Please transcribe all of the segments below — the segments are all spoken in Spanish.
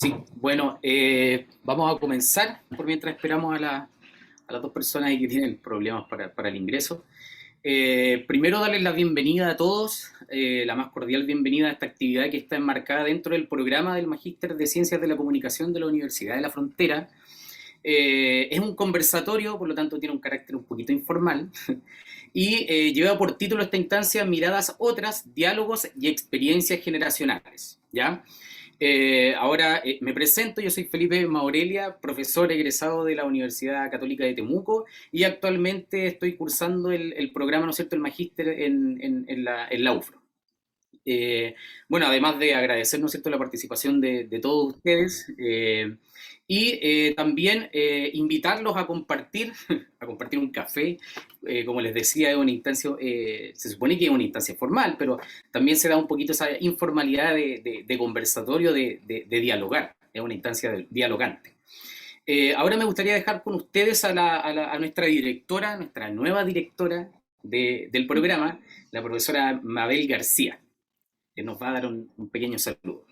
Sí, bueno, vamos a comenzar por mientras esperamos a las dos personas ahí que tienen problemas para el ingreso. Primero, darles la bienvenida a todos, la más cordial bienvenida a esta actividad que está enmarcada dentro del programa del Magíster de Ciencias de la Comunicación de la Universidad de la Frontera. Es un conversatorio, por lo tanto tiene un carácter un poquito informal, y lleva por título esta instancia Miradas Otras, Diálogos y Experiencias Generacionales, ¿ya? Ahora me presento, yo soy Felipe Maurelia, profesor egresado de la Universidad Católica de Temuco y actualmente estoy cursando el programa, ¿no es cierto?, el magíster en la UFRO. Bueno, además de agradecer, ¿no es cierto?, la participación de todos ustedes y también invitarlos a compartir, a compartir un café. Como les decía, es una instancia, se supone que es una instancia formal, pero también se da un poquito esa informalidad de conversatorio, de dialogar, es una instancia dialogante. Ahora me gustaría dejar con ustedes a nuestra directora, nuestra nueva directora del programa, la profesora Mabel García, que nos va a dar un pequeño saludo.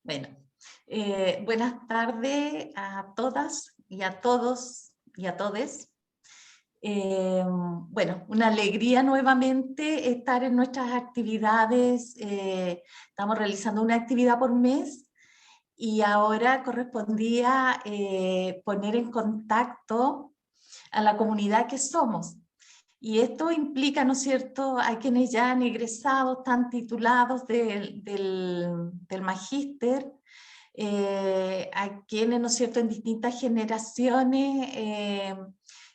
Bueno, buenas tardes a todas y a todos y a todes. Bueno, una alegría nuevamente estar en nuestras actividades. Estamos realizando una actividad por mes y ahora correspondía poner en contacto a la comunidad que somos. Y esto implica, ¿no es cierto?, a quienes ya han egresado, están titulados del magíster, a quienes, ¿no es cierto?, en distintas generaciones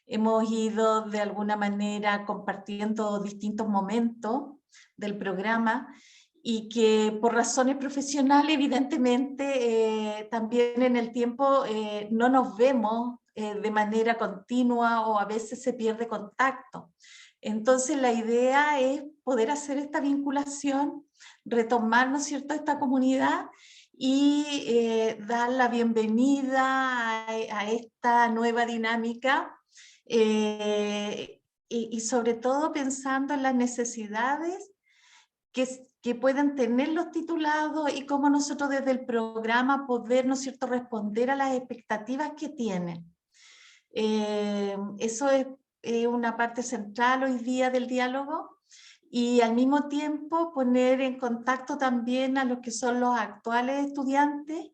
hemos ido de alguna manera compartiendo distintos momentos del programa y que por razones profesionales evidentemente también en el tiempo no nos vemos de manera continua o a veces se pierde contacto. Entonces la idea es poder hacer esta vinculación, retomar, ¿no es cierto?, esta comunidad y dar la bienvenida a esta nueva dinámica y sobre todo pensando en las necesidades que pueden tener los titulados y cómo nosotros desde el programa poder, ¿no es cierto?, responder a las expectativas que tienen. Eso es una parte central hoy día del diálogo y al mismo tiempo poner en contacto también a los que son los actuales estudiantes,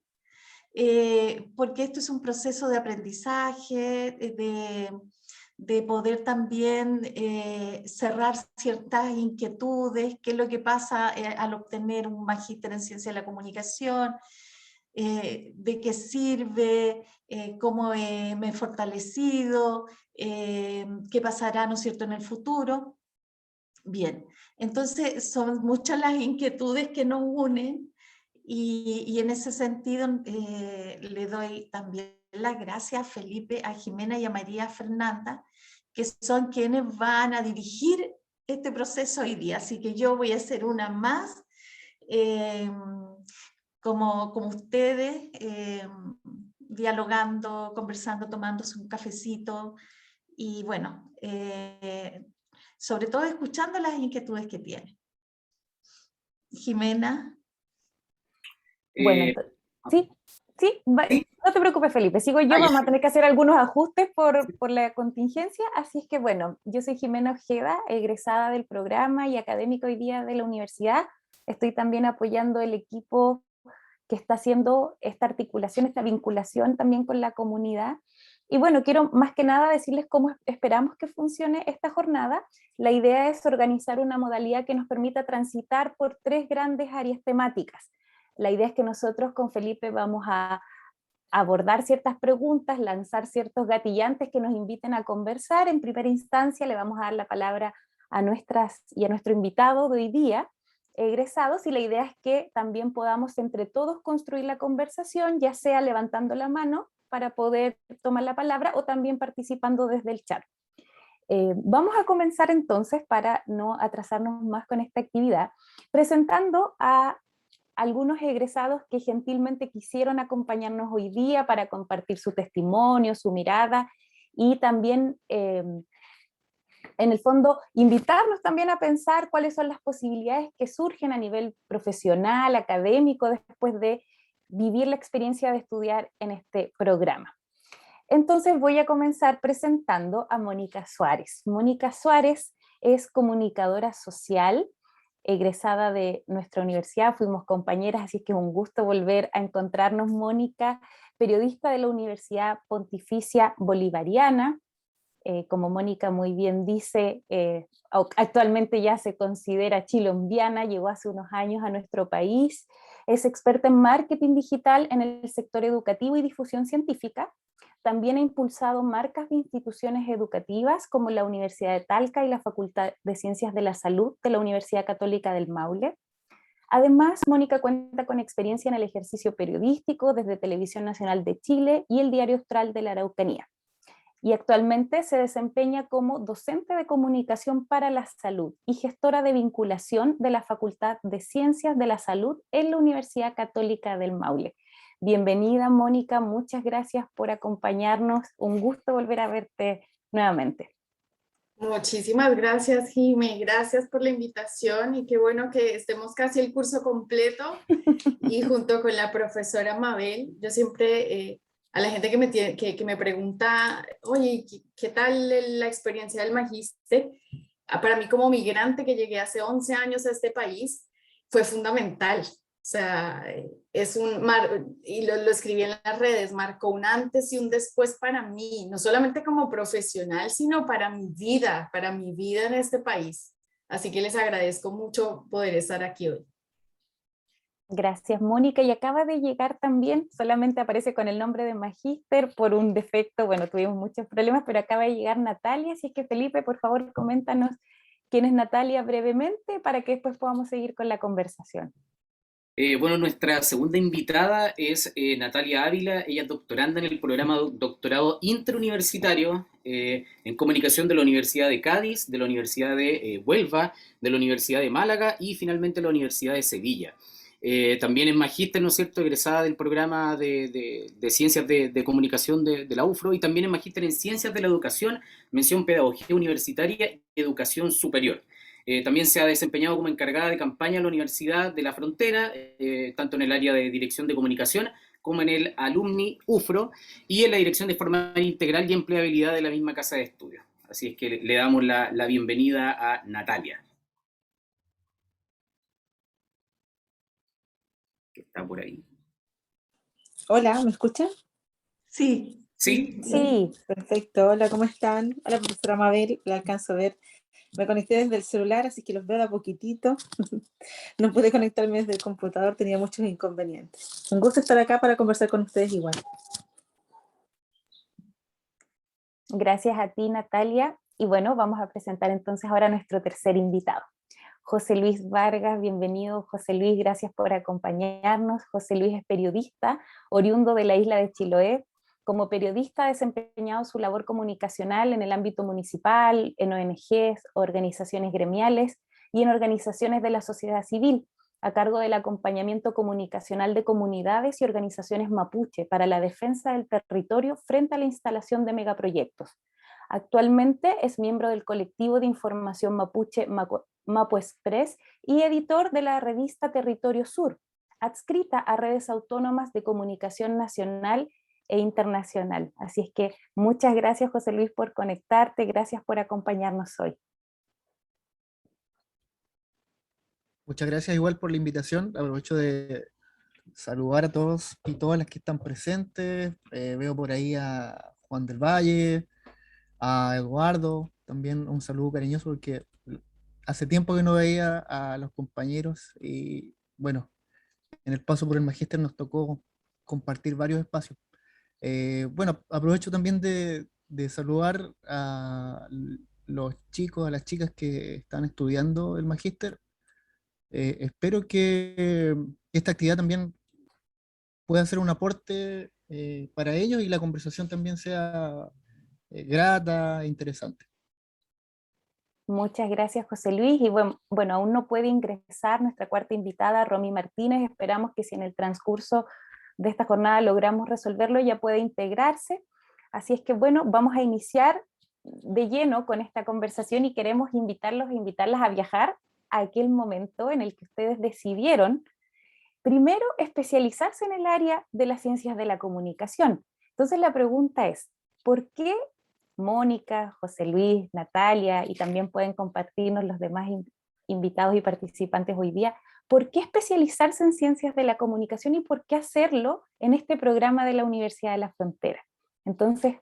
porque esto es un proceso de aprendizaje, de poder también cerrar ciertas inquietudes, qué es lo que pasa al obtener un magíster en ciencia de la comunicación, de qué sirve, cómo me he fortalecido, qué pasará, ¿no es cierto?, en el futuro. Bien, entonces son muchas las inquietudes que nos unen y en ese sentido le doy también las gracias a Felipe, a Jimena y a María Fernanda, que son quienes van a dirigir este proceso hoy día. Así que yo voy a ser una más, eh, como ustedes, dialogando, conversando, tomándose un cafecito y bueno, sobre todo escuchando las inquietudes que tienen. Jimena. Bueno, Eh, sí, sí, sí, no te preocupes, Felipe, sigo yo, ya. vamos a tener que hacer algunos ajustes por la contingencia, así es que bueno, yo soy Jimena Ojeda, egresada del programa y académica hoy día de la universidad, estoy también apoyando el equipo que está haciendo esta articulación, esta vinculación también con la comunidad. Y bueno, quiero más que nada decirles cómo esperamos que funcione esta jornada. La idea es organizar una modalidad que nos permita transitar por tres grandes áreas temáticas. La idea es que nosotros con Felipe vamos a abordar ciertas preguntas, lanzar ciertos gatillantes que nos inviten a conversar. En primera instancia le vamos a dar la palabra a nuestras y a nuestro invitado de hoy día, egresados, y la idea es que también podamos entre todos construir la conversación, ya sea levantando la mano para poder tomar la palabra o también participando desde el chat. Vamos a comenzar entonces, para no atrasarnos más con esta actividad, presentando a algunos egresados que gentilmente quisieron acompañarnos hoy día para compartir su testimonio, su mirada y también en el fondo invitarnos también a pensar cuáles son las posibilidades que surgen a nivel profesional, académico, después de vivir la experiencia de estudiar en este programa. Entonces voy a comenzar presentando a Mónica Suárez. Mónica Suárez es comunicadora social, egresada de nuestra universidad, fuimos compañeras, así que es un gusto volver a encontrarnos. Mónica, periodista de la Universidad Pontificia Bolivariana, como Mónica muy bien dice, actualmente ya se considera chilombiana, llegó hace unos años a nuestro país, es experta en marketing digital en el sector educativo y difusión científica. También ha impulsado marcas de instituciones educativas como la Universidad de Talca y la Facultad de Ciencias de la Salud de la Universidad Católica del Maule. Además, Mónica cuenta con experiencia en el ejercicio periodístico desde Televisión Nacional de Chile y el Diario Austral de la Araucanía. Y actualmente se desempeña como docente de comunicación para la salud y gestora de vinculación de la Facultad de Ciencias de la Salud en la Universidad Católica del Maule. Bienvenida, Mónica, muchas gracias por acompañarnos, un gusto volver a verte nuevamente. Muchísimas gracias, Jimé, gracias por la invitación y qué bueno que estemos casi el curso completo y junto con la profesora Mabel. Yo siempre a la gente que me pregunta, oye, ¿qué tal la experiencia del magíster? Para mí como migrante que llegué hace 11 años a este país, fue fundamental. O sea, y lo escribí en las redes, marcó un antes y un después para mí, no solamente como profesional, sino para mi vida en este país. Así que les agradezco mucho poder estar aquí hoy. Gracias, Mónica. Y acaba de llegar también, solamente aparece con el nombre de magíster por un defecto, bueno, tuvimos muchos problemas, pero acaba de llegar Natalia, así es que Felipe, por favor, coméntanos quién es Natalia brevemente para que después podamos seguir con la conversación. Bueno, nuestra segunda invitada es Natalia Ávila. Ella es doctoranda en el programa doctorado interuniversitario en comunicación de la Universidad de Cádiz, de la Universidad de Huelva, de la Universidad de Málaga y finalmente la Universidad de Sevilla. También es magíster, ¿no es cierto?, egresada del programa de Ciencias de Comunicación de la UFRO, y también es magíster en Ciencias de la Educación, mención Pedagogía Universitaria y Educación Superior. También se ha desempeñado como encargada de campaña en la Universidad de la Frontera, tanto en el área de Dirección de Comunicación como en el Alumni UFRO y en la Dirección de Formación Integral y Empleabilidad de la misma casa de estudios. Así es que le damos la bienvenida a Natalia, que está por ahí. Hola, ¿me escuchan? Sí. ¿Sí? Sí. Perfecto, hola, ¿cómo están? Hola, profesora Mabel, la alcanzo a ver. Me conecté desde el celular, así que los veo de a poquitito. No pude conectarme desde el computador, tenía muchos inconvenientes. Un gusto estar acá para conversar con ustedes igual. Gracias a ti, Natalia. Y bueno, vamos a presentar entonces ahora a nuestro tercer invitado. José Luis Vargas, bienvenido José Luis, gracias por acompañarnos. José Luis es periodista, oriundo de la isla de Chiloé. Como periodista ha desempeñado su labor comunicacional en el ámbito municipal, en ONGs, organizaciones gremiales y en organizaciones de la sociedad civil, a cargo del acompañamiento comunicacional de comunidades y organizaciones mapuche para la defensa del territorio frente a la instalación de megaproyectos. Actualmente es miembro del colectivo de información mapuche Mapu Express y editor de la revista Territorio Sur, adscrita a redes autónomas de comunicación nacional e internacional. Así es que muchas gracias, José Luis, por conectarte, gracias por acompañarnos hoy. Muchas gracias igual por la invitación. Aprovecho de saludar a todos y todas las que están presentes. Veo por ahí a Juan del Valle, a Eduardo, también un saludo cariñoso porque hace tiempo que no veía a los compañeros y bueno, en el paso por el magíster nos tocó compartir varios espacios. Bueno, aprovecho también de saludar a los chicos, a las chicas que están estudiando el magíster. Espero que esta actividad también pueda ser un aporte para ellos y la conversación también sea grata e interesante. Muchas gracias, José Luis. Y bueno, aún no puede ingresar nuestra cuarta invitada, Romy Martínez. Esperamos que si en el transcurso de esta jornada logramos resolverlo, ya pueda integrarse. Así es que bueno, vamos a iniciar de lleno con esta conversación y queremos invitarlas a viajar a aquel momento en el que ustedes decidieron primero, especializarse en el área de las ciencias de la comunicación. Entonces la pregunta es, ¿por qué Mónica, José Luis, Natalia, y también pueden compartirnos los demás invitados y participantes hoy día, por qué especializarse en ciencias de la comunicación y por qué hacerlo en este programa de la Universidad de la Frontera? Entonces,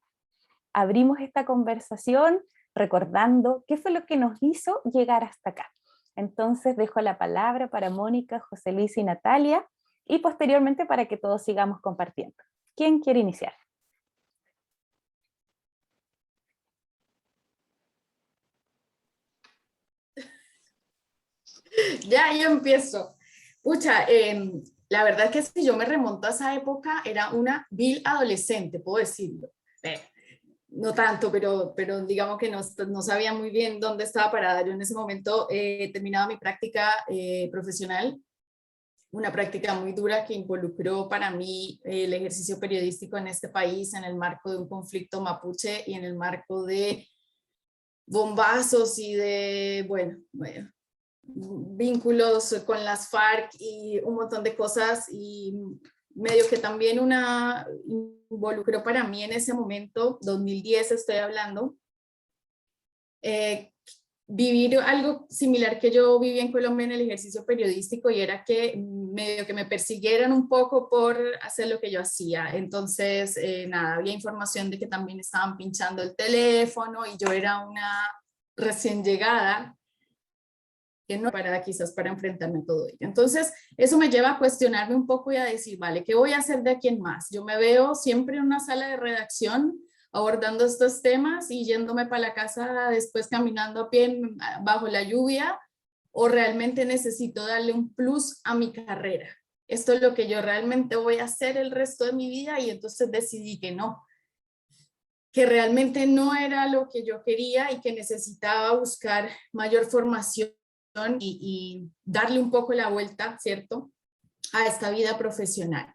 abrimos esta conversación recordando qué fue lo que nos hizo llegar hasta acá. Entonces, dejo la palabra para Mónica, José Luis y Natalia, y posteriormente para que todos sigamos compartiendo. ¿Quién quiere iniciar? Ya, yo empiezo. Pucha, la verdad es que si yo me remonto a esa época, era una vil adolescente, puedo decirlo. No tanto, pero digamos que no sabía muy bien dónde estaba parada. Yo en ese momento terminaba mi práctica profesional, una práctica muy dura que involucró para mí el ejercicio periodístico en este país en el marco de un conflicto mapuche y en el marco de bombazos y de, bueno, vínculos con las FARC y un montón de cosas, y medio que también involucró para mí en ese momento, 2010 estoy hablando, vivir algo similar que yo viví en Colombia en el ejercicio periodístico, y era que medio que me persiguieran un poco por hacer lo que yo hacía. Entonces, nada, había información de que también estaban pinchando el teléfono y yo era una recién llegada que no para quizás para enfrentarme a todo ello. Entonces, eso me lleva a cuestionarme un poco y a decir, vale, ¿qué voy a hacer de aquí en más? Yo me veo siempre en una sala de redacción abordando estos temas y yéndome para la casa después caminando a pie bajo la lluvia, o realmente necesito darle un plus a mi carrera. Esto es lo que yo realmente voy a hacer el resto de mi vida, y entonces decidí que no, que realmente no era lo que yo quería y que necesitaba buscar mayor formación y darle un poco la vuelta, ¿cierto?, a esta vida profesional.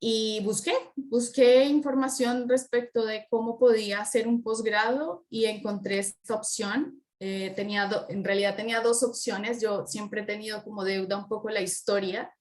Y busqué información respecto de cómo podía hacer un posgrado y encontré esta opción. En realidad tenía dos opciones. Yo siempre he tenido como deuda un poco la historia,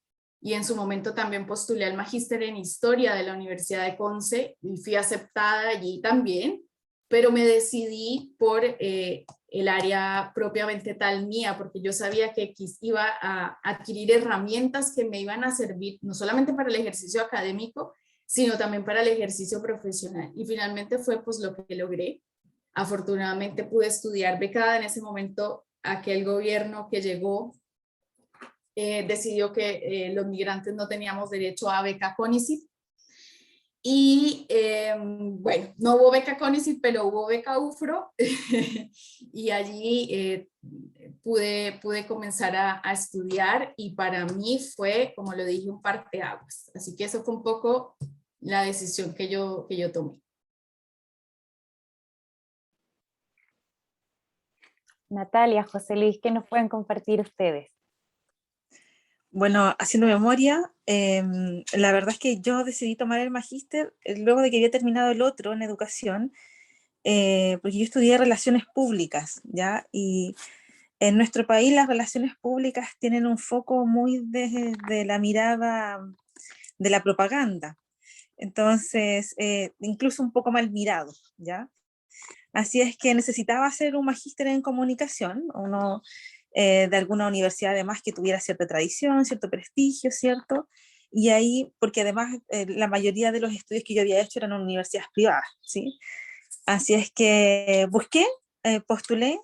y en su momento también postulé al magíster en historia de la Universidad de Conce y fui aceptada allí también, pero me decidí por el área propiamente tal mía, porque yo sabía que iba a adquirir herramientas que me iban a servir no solamente para el ejercicio académico, sino también para el ejercicio profesional. Y finalmente fue pues lo que logré. Afortunadamente pude estudiar becada. En ese momento aquel gobierno que llegó decidió que los migrantes no teníamos derecho a beca CONICYT. Y bueno, no hubo beca CONICYT, pero hubo beca UFRO y allí pude comenzar a estudiar, y para mí fue, como lo dije, un parteaguas. Así que eso fue un poco la decisión que yo tomé. Natalia, José Luis, ¿qué nos pueden compartir ustedes? Bueno, haciendo memoria, la verdad es que yo decidí tomar el magíster luego de que había terminado el otro en educación, porque yo estudié relaciones públicas, ¿ya? Y en nuestro país las relaciones públicas tienen un foco muy desde la mirada de la propaganda, entonces incluso un poco mal mirado, ¿ya? Así es que necesitaba hacer un magíster en comunicación, uno de alguna universidad además que tuviera cierta tradición, cierto prestigio, ¿cierto? Y ahí, porque además la mayoría de los estudios que yo había hecho eran en universidades privadas, ¿sí? Así es que busqué, postulé,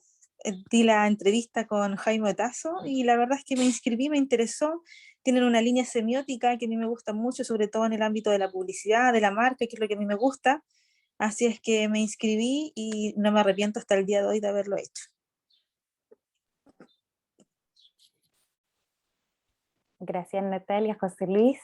di la entrevista con Jaime Otazo y la verdad es que me inscribí, me interesó. Tienen una línea semiótica que a mí me gusta mucho, sobre todo en el ámbito de la publicidad, de la marca, que es lo que a mí me gusta. Así es que me inscribí y no me arrepiento hasta el día de hoy de haberlo hecho. Gracias, Natalia. José Luis.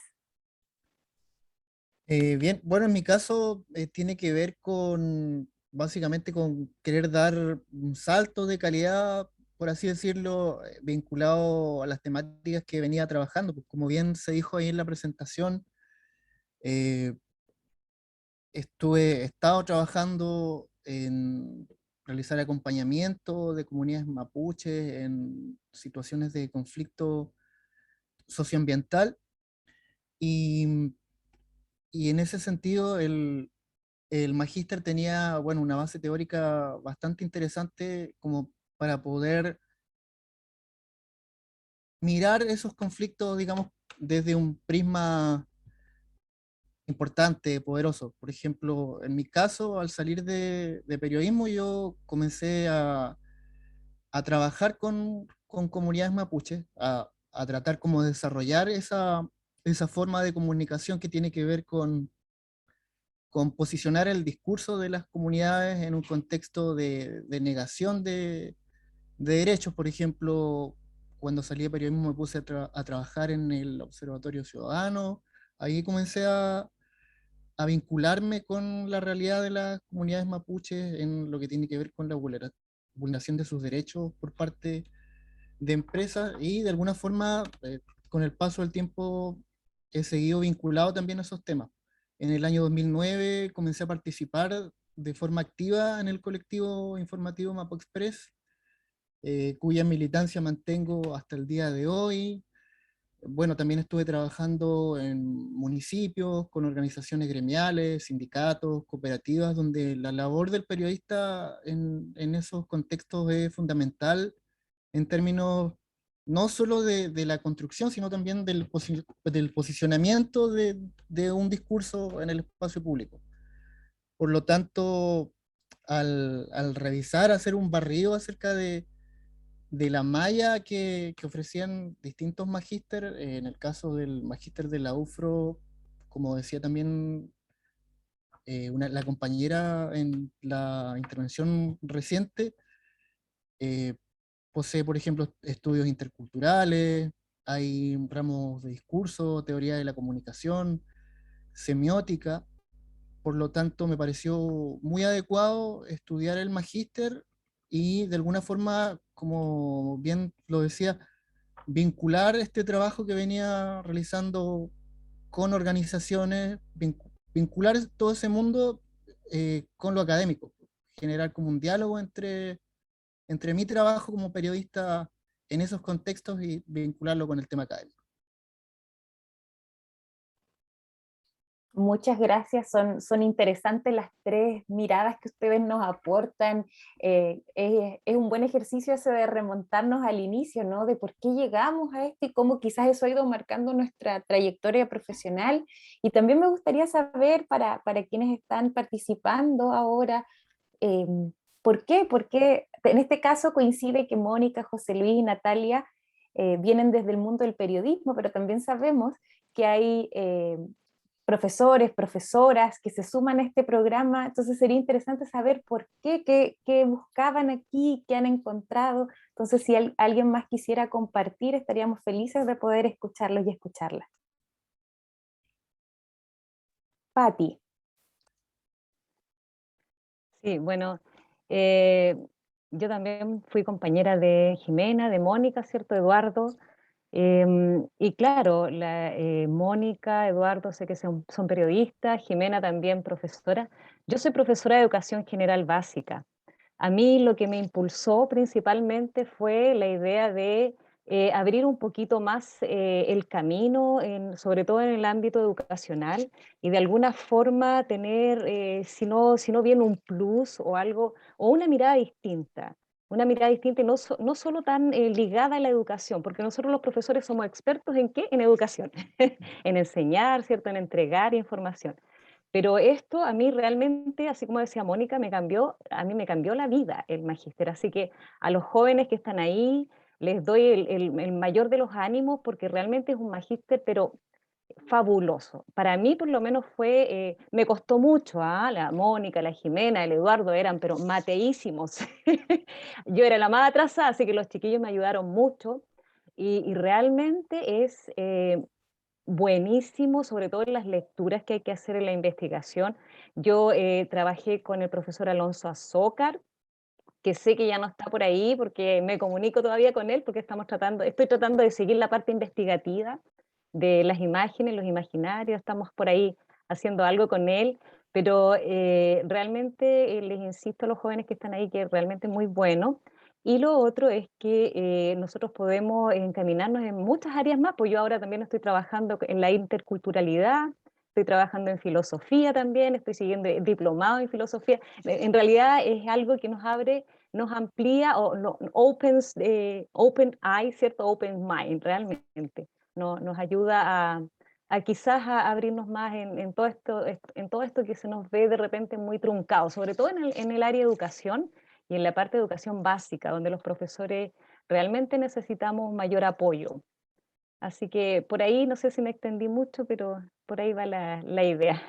Bien, bueno, en mi caso tiene que ver con, básicamente con querer dar un salto de calidad, por así decirlo, vinculado a las temáticas que venía trabajando. Pues como bien se dijo ahí en la presentación, eh, he estado trabajando en realizar acompañamiento de comunidades mapuches en situaciones de conflicto socioambiental, Y, y en ese sentido, el magíster tenía, bueno, una base teórica bastante interesante como para poder mirar esos conflictos, digamos, desde un prisma importante, poderoso. Por ejemplo, en mi caso, al salir de periodismo, yo comencé a trabajar con comunidades mapuches, a tratar como de desarrollar esa forma de comunicación que tiene que ver con posicionar el discurso de las comunidades en un contexto de negación de derechos. Por ejemplo, cuando salí de periodismo me puse a trabajar en el Observatorio Ciudadano. Ahí comencé a vincularme con la realidad de las comunidades mapuches en lo que tiene que ver con la vulneración de sus derechos por parte de empresas, y de alguna forma, con el paso del tiempo, he seguido vinculado también a esos temas. En el año 2009 comencé a participar de forma activa en el colectivo informativo Mapo Express, cuya militancia mantengo hasta el día de hoy. Bueno, también estuve trabajando en municipios, con organizaciones gremiales, sindicatos, cooperativas, donde la labor del periodista en esos contextos es fundamental en términos no solo de la construcción, sino también del posicionamiento de un discurso en el espacio público. Por lo tanto, al revisar, hacer un barrido acerca de la malla que ofrecían distintos magíster, en el caso del magíster de la UFRO, como decía también la compañera en la intervención reciente, eh, posee, por ejemplo, estudios interculturales, hay ramos de discurso, teoría de la comunicación, semiótica. Por lo tanto, me pareció muy adecuado estudiar el magíster y de alguna forma, como bien lo decía, vincular este trabajo que venía realizando con organizaciones, vincular todo ese mundo con lo académico, generar como un diálogo entre mi trabajo como periodista en esos contextos y vincularlo con el tema académico. Muchas gracias, son interesantes las tres miradas que ustedes nos aportan. Es un buen ejercicio ese de remontarnos al inicio, ¿no? De por qué llegamos a esto y cómo quizás eso ha ido marcando nuestra trayectoria profesional. Y también me gustaría saber para quienes están participando ahora, eh, ¿por qué? Porque en este caso coincide que Mónica, José Luis y Natalia vienen desde el mundo del periodismo, pero también sabemos que hay profesores, profesoras que se suman a este programa, entonces sería interesante saber por qué buscaban aquí, qué han encontrado. Entonces si alguien más quisiera compartir, estaríamos felices de poder escucharlos y escucharlas. Patti. Sí, bueno, eh, yo también fui compañera de Jimena, de Mónica, ¿cierto? Eduardo. Y claro, Mónica, Eduardo, sé que son periodistas, Jimena también profesora. Yo soy profesora de educación general básica. A mí lo que me impulsó principalmente fue la idea de abrir un poquito más el camino, sobre todo en el ámbito educacional, y de alguna forma tener, si no bien un plus o algo, o una mirada distinta y no solo tan ligada a la educación, porque nosotros los profesores somos expertos ¿en qué? En educación, en enseñar, ¿cierto? En entregar información. Pero esto a mí realmente, así como decía Mónica, a mí me cambió la vida el magíster. Así que a los jóvenes que están ahí les doy el mayor de los ánimos porque realmente es un magíster, pero fabuloso. Para mí por lo menos me costó mucho, ¿ah? La Mónica, la Jimena, el Eduardo eran, pero mateísimos. Yo era la más atrasada, así que los chiquillos me ayudaron mucho y realmente es buenísimo, sobre todo en las lecturas que hay que hacer en la investigación. Yo trabajé con el profesor Alonso Azócar, que sé que ya no está por ahí porque me comunico todavía con él porque estoy tratando de seguir la parte investigativa de las imágenes, los imaginarios, estamos por ahí haciendo algo con él, pero realmente les insisto a los jóvenes que están ahí que realmente es muy bueno. Y lo otro es que nosotros podemos encaminarnos en muchas áreas más, pues yo ahora también estoy trabajando en la interculturalidad, estoy trabajando en filosofía también, estoy siguiendo diplomado en filosofía. En realidad es algo que nos abre, nos amplía o opens, open eye, ¿cierto? Open mind, realmente. Nos ayuda a quizás a abrirnos más en todo esto que se nos ve de repente muy truncado, sobre todo en el área de educación y en la parte de educación básica, donde los profesores realmente necesitamos mayor apoyo. Así que por ahí, no sé si me extendí mucho, pero por ahí va la idea.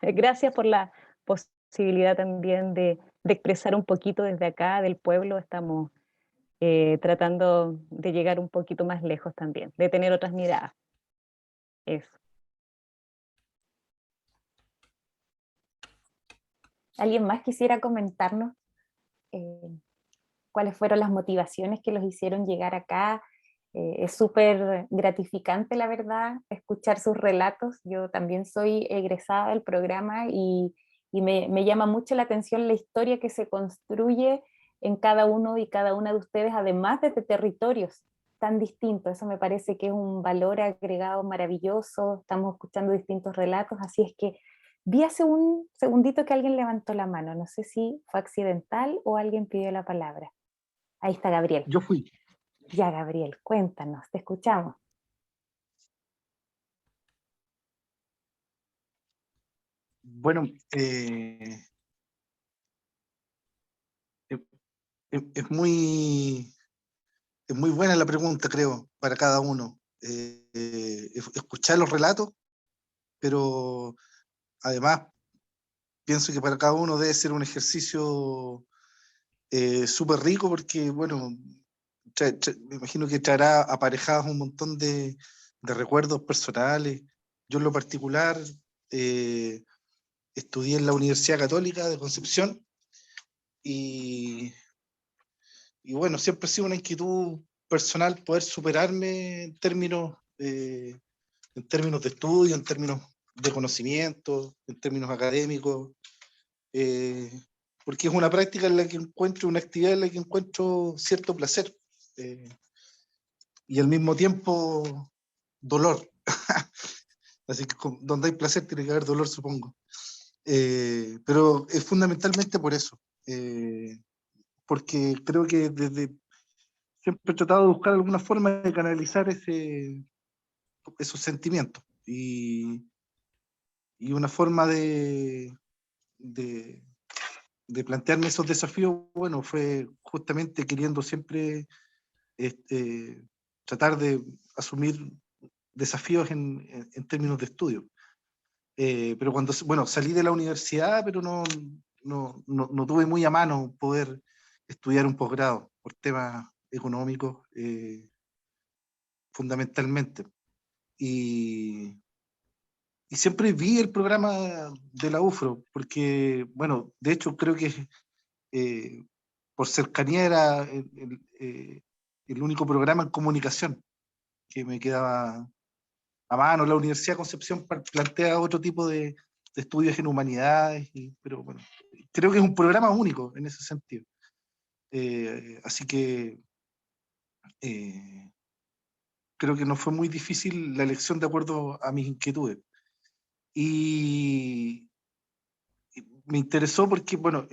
Gracias por la posibilidad también de expresar un poquito desde acá, del pueblo. Estamos tratando de llegar un poquito más lejos también, de tener otras miradas. Eso. ¿Alguien más quisiera comentarnos cuáles fueron las motivaciones que los hicieron llegar acá? Es súper gratificante, la verdad, escuchar sus relatos. Yo también soy egresada del programa y me llama mucho la atención la historia que se construye en cada uno y cada una de ustedes, además desde territorios tan distintos. Eso me parece que es un valor agregado maravilloso. Estamos escuchando distintos relatos, así es que vi hace un segundito que alguien levantó la mano. No sé si fue accidental o alguien pidió la palabra. Ahí está Gabriel. Yo fui. Ya, Gabriel, cuéntanos, te escuchamos. Bueno, es muy buena la pregunta, creo, para cada uno. Escuchar los relatos, pero además pienso que para cada uno debe ser un ejercicio súper rico porque, bueno, me imagino que traerá aparejados un montón de recuerdos personales. Yo en lo particular estudié en la Universidad Católica de Concepción y bueno, siempre ha sido una inquietud personal poder superarme en términos de estudio, en términos de conocimiento, en términos académicos, eh, porque es una práctica en la que encuentro, una actividad en la que encuentro cierto placer eh, y al mismo tiempo dolor. Así que donde hay placer tiene que haber dolor, supongo. Pero es fundamentalmente por eso, porque creo que siempre he tratado de buscar alguna forma de canalizar esos sentimientos y una forma de, de plantearme esos desafíos, bueno, fue justamente queriendo siempre tratar de asumir desafíos en términos de estudio. Pero cuando, bueno, salí de la universidad, pero no tuve muy a mano poder estudiar un posgrado por temas económicos, fundamentalmente. Y siempre vi el programa de la UFRO, porque, bueno, de hecho creo que por cercanía era el único programa en comunicación que me quedaba a mano. La Universidad de Concepción plantea otro tipo de estudios en humanidades, pero bueno, creo que es un programa único en ese sentido. Así que creo que no fue muy difícil la elección de acuerdo a mis inquietudes. Y me interesó porque, bueno,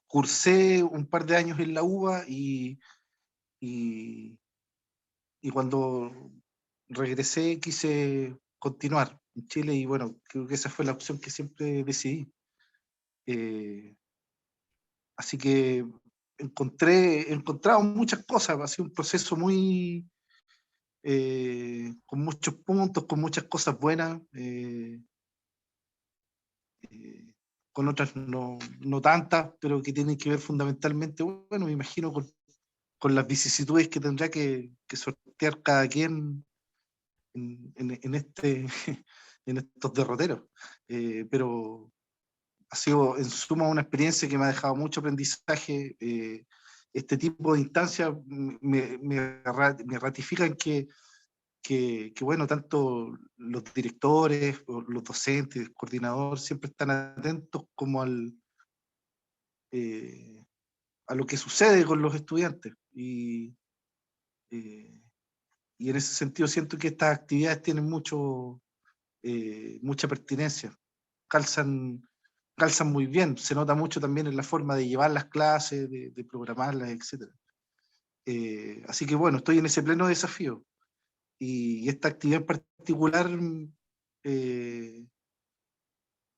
cursé un par de años en la UBA y cuando regresé quise continuar en Chile y bueno, creo que esa fue la opción que siempre decidí. Así que he encontrado muchas cosas, ha sido un proceso muy, con muchos puntos, con muchas cosas buenas, con otras no tantas, pero que tienen que ver fundamentalmente, bueno, me imagino con las vicisitudes que tendrá que sortear cada quien en en estos derroteros. Pero ha sido en suma una experiencia que me ha dejado mucho aprendizaje. Este tipo de instancias me ratifican que, bueno, tanto los directores, los docentes, el coordinador, siempre están atentos como al lo que sucede con los estudiantes. Y en ese sentido siento que estas actividades tienen mucha pertinencia, calzan muy bien, se nota mucho también en la forma de llevar las clases, de programarlas, etc. Así que bueno, estoy en ese pleno desafío. Y esta actividad en particular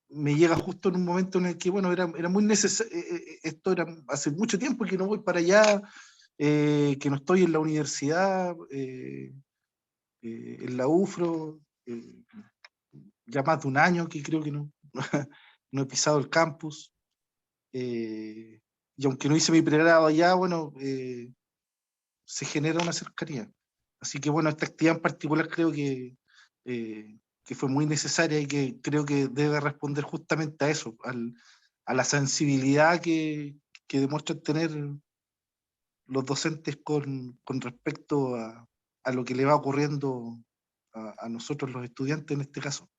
me llega justo en un momento en el que, bueno, era muy necesario, esto era hace mucho tiempo que no voy para allá, que no estoy en la universidad, en la UFRO, ya más de un año que creo que no, no he pisado el campus, y aunque no hice mi pregrado allá, bueno, se genera una cercanía. Así que bueno, esta actividad en particular creo que fue muy necesaria y que creo que debe responder justamente a eso, a la sensibilidad que demuestran tener los docentes con respecto a lo que le va ocurriendo a nosotros los estudiantes en este caso.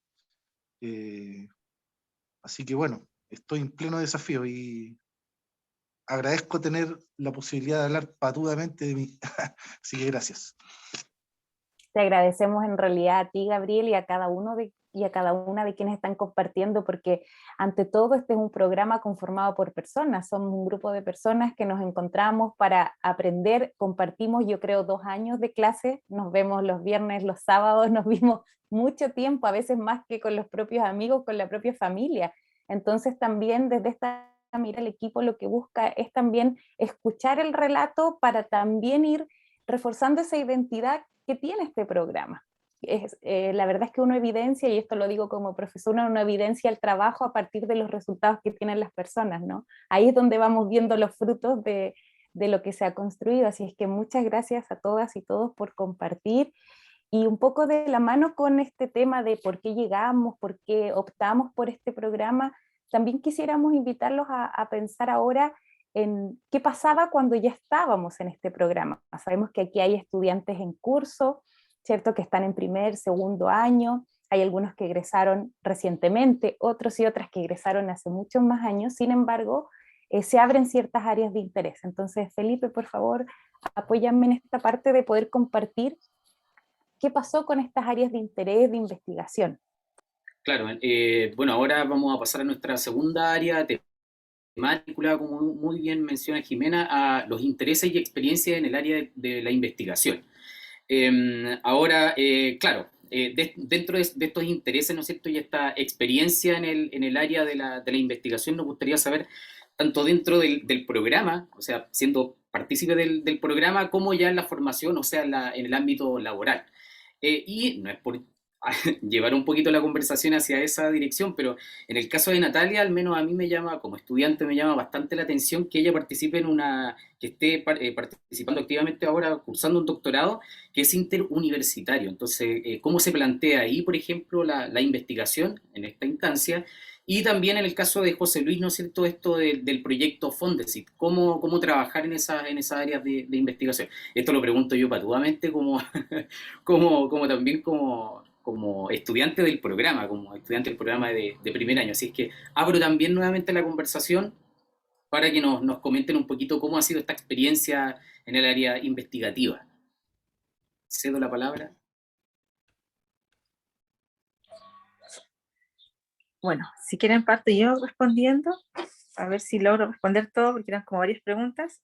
Así que bueno, estoy en pleno desafío y agradezco tener la posibilidad de hablar patudamente de mí. Así que gracias. Te agradecemos en realidad a ti, Gabriel, y a cada una de quienes están compartiendo, porque ante todo este es un programa conformado por personas, somos un grupo de personas que nos encontramos para aprender, compartimos yo creo 2 años de clase, nos vemos los viernes, los sábados, nos vimos mucho tiempo, a veces más que con los propios amigos, con la propia familia. Entonces también desde esta mira el equipo lo que busca es también escuchar el relato para también ir reforzando esa identidad que tiene este programa. La verdad es que uno evidencia, y esto lo digo como profesora, uno evidencia el trabajo a partir de los resultados que tienen las personas, ¿no? Ahí es donde vamos viendo los frutos de lo que se ha construido, así es que muchas gracias a todas y todos por compartir, y un poco de la mano con este tema de por qué llegamos, por qué optamos por este programa, también quisiéramos invitarlos a pensar ahora en qué pasaba cuando ya estábamos en este programa. Sabemos que aquí hay estudiantes en curso, ¿cierto? Que están en primer, segundo año, hay algunos que egresaron recientemente, otros y otras que egresaron hace muchos más años, sin embargo, se abren ciertas áreas de interés. Entonces, Felipe, por favor, apóyame en esta parte de poder compartir qué pasó con estas áreas de interés, de investigación. Claro, bueno, ahora vamos a pasar a nuestra segunda área temática, como muy bien menciona Jimena, a los intereses y experiencias en el área de la investigación. Ahora, claro, dentro de estos intereses, ¿no es cierto?, y esta experiencia en el área de la investigación, nos gustaría saber, tanto dentro del programa, o sea, siendo partícipe del programa, como ya en la formación, o sea, en el ámbito laboral. Y no es por llevar un poquito la conversación hacia esa dirección, pero en el caso de Natalia, al menos a mí me llama, como estudiante, me llama bastante la atención que ella participe que esté participando activamente ahora, cursando un doctorado, que es interuniversitario. Entonces, ¿cómo se plantea ahí, por ejemplo, la investigación en esta instancia? Y también en el caso de José Luis, ¿no es cierto?, esto del proyecto Fondesit, ¿cómo trabajar en esas áreas de investigación? Esto lo pregunto yo patudamente como también como estudiante del programa, de primer año. Así es que abro también nuevamente la conversación para que nos comenten un poquito cómo ha sido esta experiencia en el área investigativa. Cedo la palabra. Bueno, si quieren parto yo respondiendo, a ver si logro responder todo, porque eran como varias preguntas.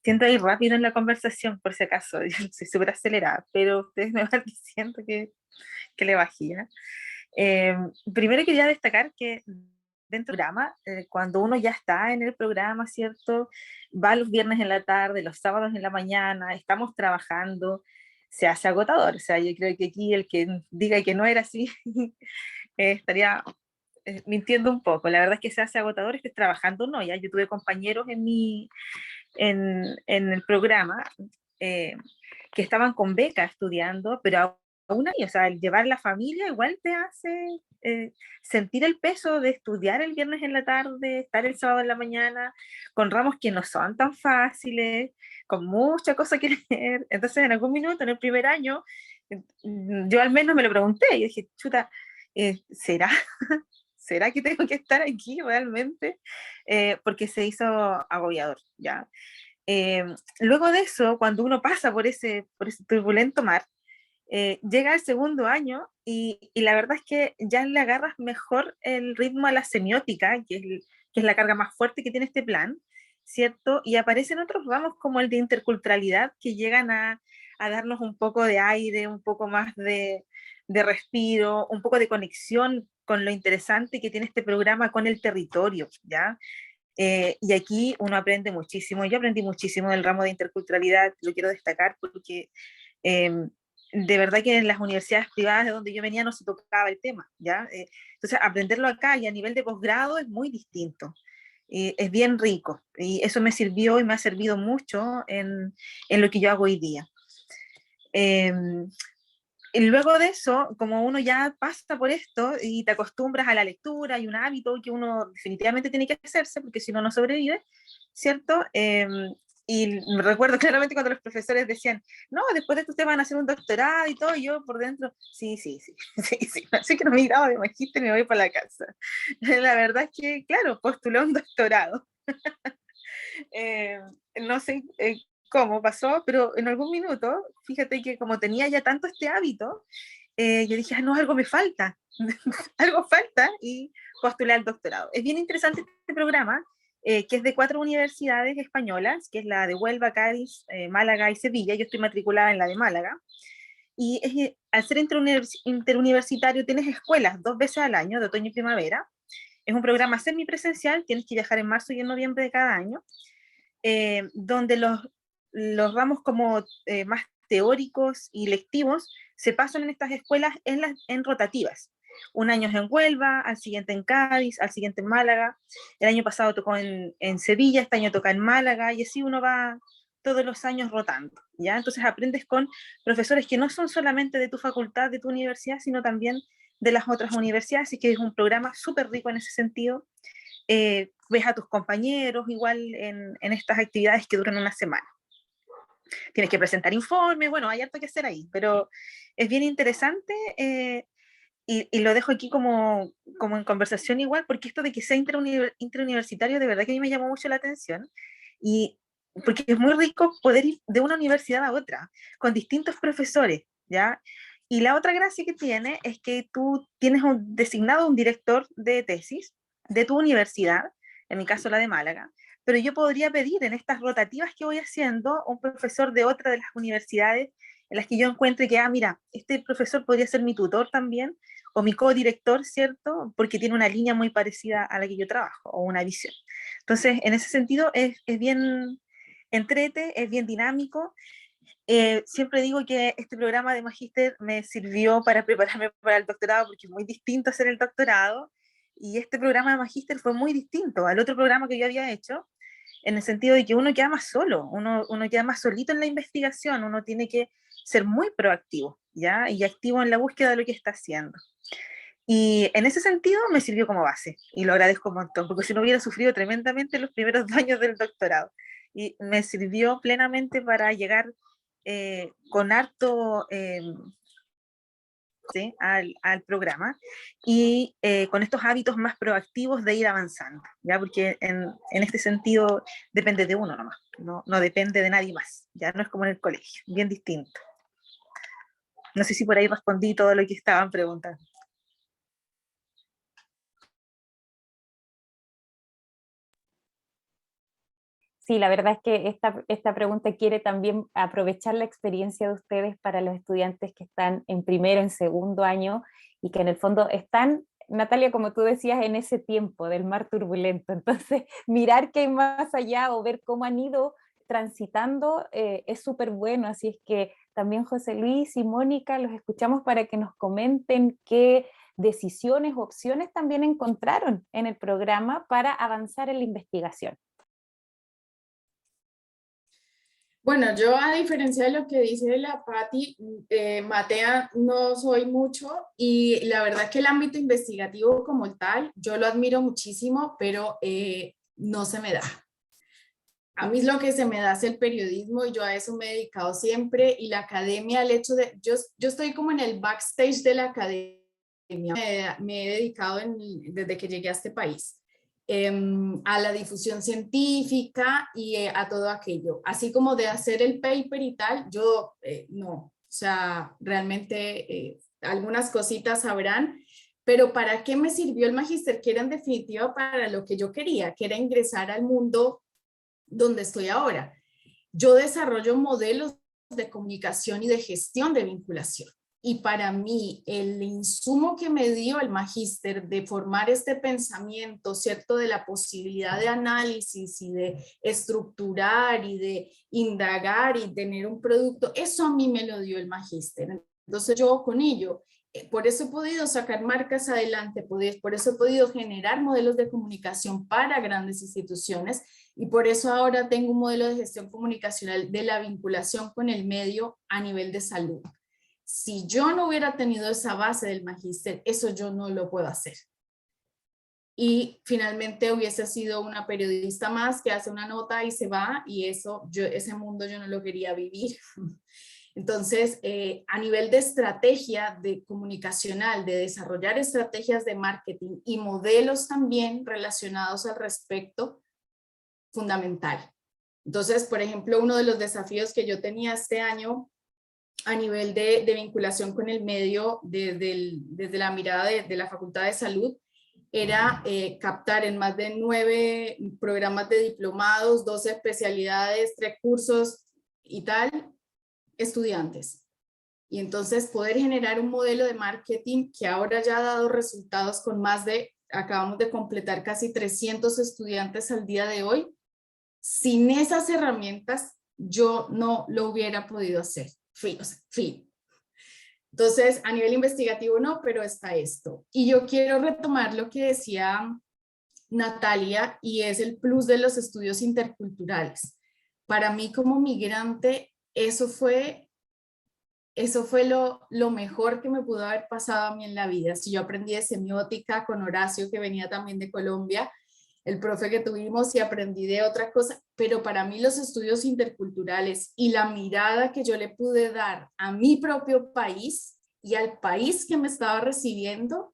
Tiendo a ir rápido en la conversación, por si acaso, soy súper acelerada, pero ustedes me van diciendo que le bajía. Primero quería destacar que dentro del programa, cuando uno ya está en el programa, ¿cierto? Va los viernes en la tarde, los sábados en la mañana, estamos trabajando, se hace agotador. O sea, yo creo que aquí el que diga que no era así estaría mintiendo un poco. La verdad es que se hace agotador, estés trabajando, no, ya yo tuve compañeros en el programa que estaban con beca estudiando, pero aún ahí, o sea, el llevar la familia igual te hace sentir el peso de estudiar el viernes en la tarde, estar el sábado en la mañana, con ramos que no son tan fáciles, con mucha cosa que leer. Entonces, en algún minuto, en el primer año, yo al menos me lo pregunté y dije, chuta, ¿será ¿será que tengo que estar aquí realmente? Porque se hizo agobiador, ¿ya? Luego de eso, cuando uno pasa por ese turbulento mar, llega el segundo año y la verdad es que ya le agarras mejor el ritmo a la semiótica, que es la carga más fuerte que tiene este plan, ¿cierto? Y aparecen otros ramos como el de interculturalidad que llegan a darnos un poco de aire, un poco más de respiro, un poco de conexión con lo interesante que tiene este programa con el territorio, ¿ya? Y aquí uno aprende muchísimo. Yo aprendí muchísimo del ramo de interculturalidad, lo quiero destacar porque de verdad que en las universidades privadas de donde yo venía no se tocaba el tema, ¿ya? Entonces, aprenderlo acá y a nivel de posgrado es muy distinto. Es bien rico y eso me sirvió y me ha servido mucho en lo que yo hago hoy día. Y luego de eso, como uno ya pasa por esto y te acostumbras a la lectura y un hábito que uno definitivamente tiene que hacerse, porque si no, no sobrevive, ¿cierto? Y me recuerdo claramente cuando los profesores decían, no, después de esto ustedes van a hacer un doctorado y todo, y yo por dentro, sí, así que no me grabo de magíster y me voy para la casa. La verdad es que, claro, postulé un doctorado. No sé cómo pasó, pero en algún minuto, fíjate que como tenía ya tanto este hábito, yo dije, no, algo me falta, algo falta, y postulé al doctorado. Es bien interesante este programa, que es de 4 universidades españolas, que es la de Huelva, Cádiz, Málaga y Sevilla. Yo estoy matriculada en la de Málaga, y al ser interuniversitario tienes escuelas 2 veces al año, de otoño y primavera. Es un programa semipresencial, tienes que viajar en marzo y en noviembre de cada año, donde los ramos como más teóricos y lectivos se pasan en estas escuelas en rotativas. Un año es en Huelva, al siguiente en Cádiz, al siguiente en Málaga. El año pasado tocó en Sevilla, este año toca en Málaga, y así uno va todos los años rotando, ¿ya? Entonces aprendes con profesores que no son solamente de tu facultad, de tu universidad, sino también de las otras universidades, así que es un programa súper rico en ese sentido. Ves a tus compañeros igual en estas actividades que duran una semana. Tienes que presentar informes, bueno, hay harto que hacer ahí, pero es bien interesante, y lo dejo aquí como en conversación igual, porque esto de que sea interuniversitario de verdad que a mí me llamó mucho la atención, y porque es muy rico poder ir de una universidad a otra, con distintos profesores, ¿ya? Y la otra gracia que tiene es que tú tienes designado un director de tesis de tu universidad, en mi caso la de Málaga, pero yo podría pedir en estas rotativas que voy haciendo un profesor de otra de las universidades en las que yo encuentre que, mira, este profesor podría ser mi tutor también, o mi codirector, ¿cierto? Porque tiene una línea muy parecida a la que yo trabajo, o una visión. Entonces, en ese sentido, es bien entrete, es bien dinámico. Siempre digo que este programa de magíster me sirvió para prepararme para el doctorado, porque es muy distinto hacer el doctorado, y este programa de magíster fue muy distinto al otro programa que yo había hecho, en el sentido de que uno queda más solo, uno queda más solito en la investigación, uno tiene que ser muy proactivo, ¿ya? Y activo en la búsqueda de lo que está haciendo. Y en ese sentido me sirvió como base, y lo agradezco un montón, porque si no hubiera sufrido tremendamente los primeros 2 años del doctorado. Y me sirvió plenamente para llegar con harto ¿sí? al programa, y con estos hábitos más proactivos de ir avanzando, ¿ya? Porque en este sentido depende de uno nomás, no depende de nadie más, ya no es como en el colegio, bien distinto. No sé si por ahí respondí todo lo que estaban preguntando. Sí, la verdad es que esta pregunta quiere también aprovechar la experiencia de ustedes para los estudiantes que están en primero, en segundo año, y que en el fondo están, Natalia, como tú decías, en ese tiempo del mar turbulento. Entonces, mirar qué hay más allá o ver cómo han ido transitando es súper bueno. Así es que también José Luis y Mónica los escuchamos para que nos comenten qué decisiones, opciones también encontraron en el programa para avanzar en la investigación. Bueno, yo a diferencia de lo que dice la Patti, Matea no soy mucho, y la verdad que el ámbito investigativo como tal, yo lo admiro muchísimo, pero no se me da. A mí lo que se me da es el periodismo, y yo a eso me he dedicado siempre, y la academia, el hecho de, yo estoy como en el backstage de la academia, me he dedicado desde que llegué a este país. A la difusión científica y a todo aquello. Así como de hacer el paper y tal, yo no. O sea, realmente algunas cositas sabrán, pero ¿para qué me sirvió el magíster? Que era en definitiva para lo que yo quería, que era ingresar al mundo donde estoy ahora. Yo desarrollo modelos de comunicación y de gestión de vinculación. Y para mí, el insumo que me dio el magíster de formar este pensamiento, ¿cierto? De la posibilidad de análisis y de estructurar y de indagar y tener un producto, eso a mí me lo dio el magíster. Entonces yo con ello, por eso he podido sacar marcas adelante, por eso he podido generar modelos de comunicación para grandes instituciones y por eso ahora tengo un modelo de gestión comunicacional de la vinculación con el medio a nivel de salud. Si yo no hubiera tenido esa base del magíster, eso yo no lo puedo hacer. Y finalmente hubiese sido una periodista más que hace una nota y se va, y eso, ese mundo yo no lo quería vivir. Entonces, a nivel de estrategia de comunicacional, de desarrollar estrategias de marketing y modelos también relacionados al respecto, fundamental. Entonces, por ejemplo, uno de los desafíos que yo tenía este año a nivel de vinculación con el medio desde la mirada de la Facultad de Salud era captar en más de 9 programas de diplomados, 12 especialidades, 3 cursos y tal, estudiantes. Y entonces poder generar un modelo de marketing que ahora ya ha dado resultados con acabamos de completar casi 300 estudiantes al día de hoy. Sin esas herramientas yo no lo hubiera podido hacer. Fin. Entonces, a nivel investigativo no, pero está esto. Y yo quiero retomar lo que decía Natalia, y es el plus de los estudios interculturales. Para mí como migrante, eso fue lo mejor que me pudo haber pasado a mí en la vida. Si yo aprendí de semiótica con Horacio, que venía también de Colombia, el profe que tuvimos, y aprendí de otra cosa, pero para mí los estudios interculturales y la mirada que yo le pude dar a mi propio país y al país que me estaba recibiendo,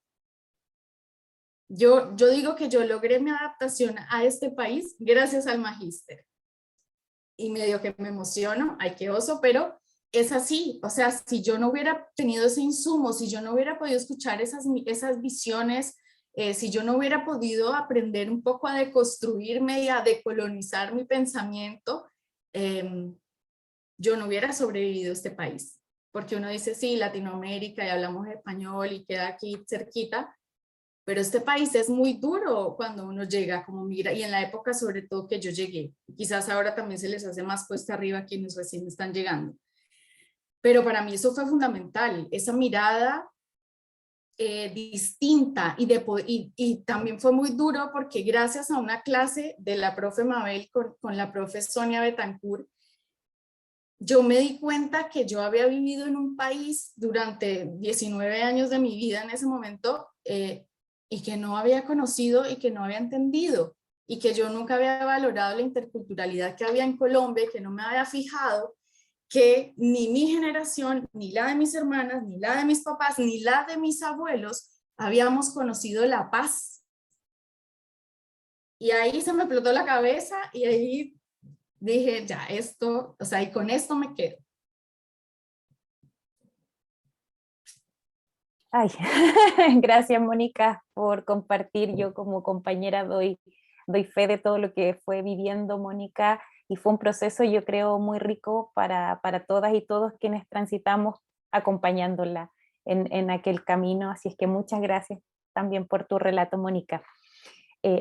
yo digo que yo logré mi adaptación a este país gracias al magíster. Y medio que me emociono, ay qué oso, pero es así. O sea, si yo no hubiera tenido ese insumo, si yo no hubiera podido escuchar esas visiones, si yo no hubiera podido aprender un poco a deconstruirme y a decolonizar mi pensamiento, yo no hubiera sobrevivido a este país. Porque uno dice, sí, Latinoamérica y hablamos español y queda aquí cerquita, pero este país es muy duro cuando uno llega como migra, y en la época sobre todo que yo llegué. Quizás ahora también se les hace más cuesta arriba a quienes recién están llegando. Pero para mí eso fue fundamental, esa mirada distinta y también fue muy duro porque gracias a una clase de la profe Mabel con la profe Sonia Betancourt, yo me di cuenta que yo había vivido en un país durante 19 años de mi vida en ese momento y que no había conocido y que no había entendido y que yo nunca había valorado la interculturalidad que había en Colombia, que no me había fijado que ni mi generación, ni la de mis hermanas, ni la de mis papás, ni la de mis abuelos habíamos conocido la paz. Y ahí se me explotó la cabeza y ahí dije, ya, esto, o sea, y con esto me quedo. Ay, gracias Mónica por compartir. Yo como compañera doy fe de todo lo que fue viviendo Mónica, y fue un proceso, yo creo, muy rico para todas y todos quienes transitamos acompañándola en aquel camino. Así es que muchas gracias también por tu relato, Mónica.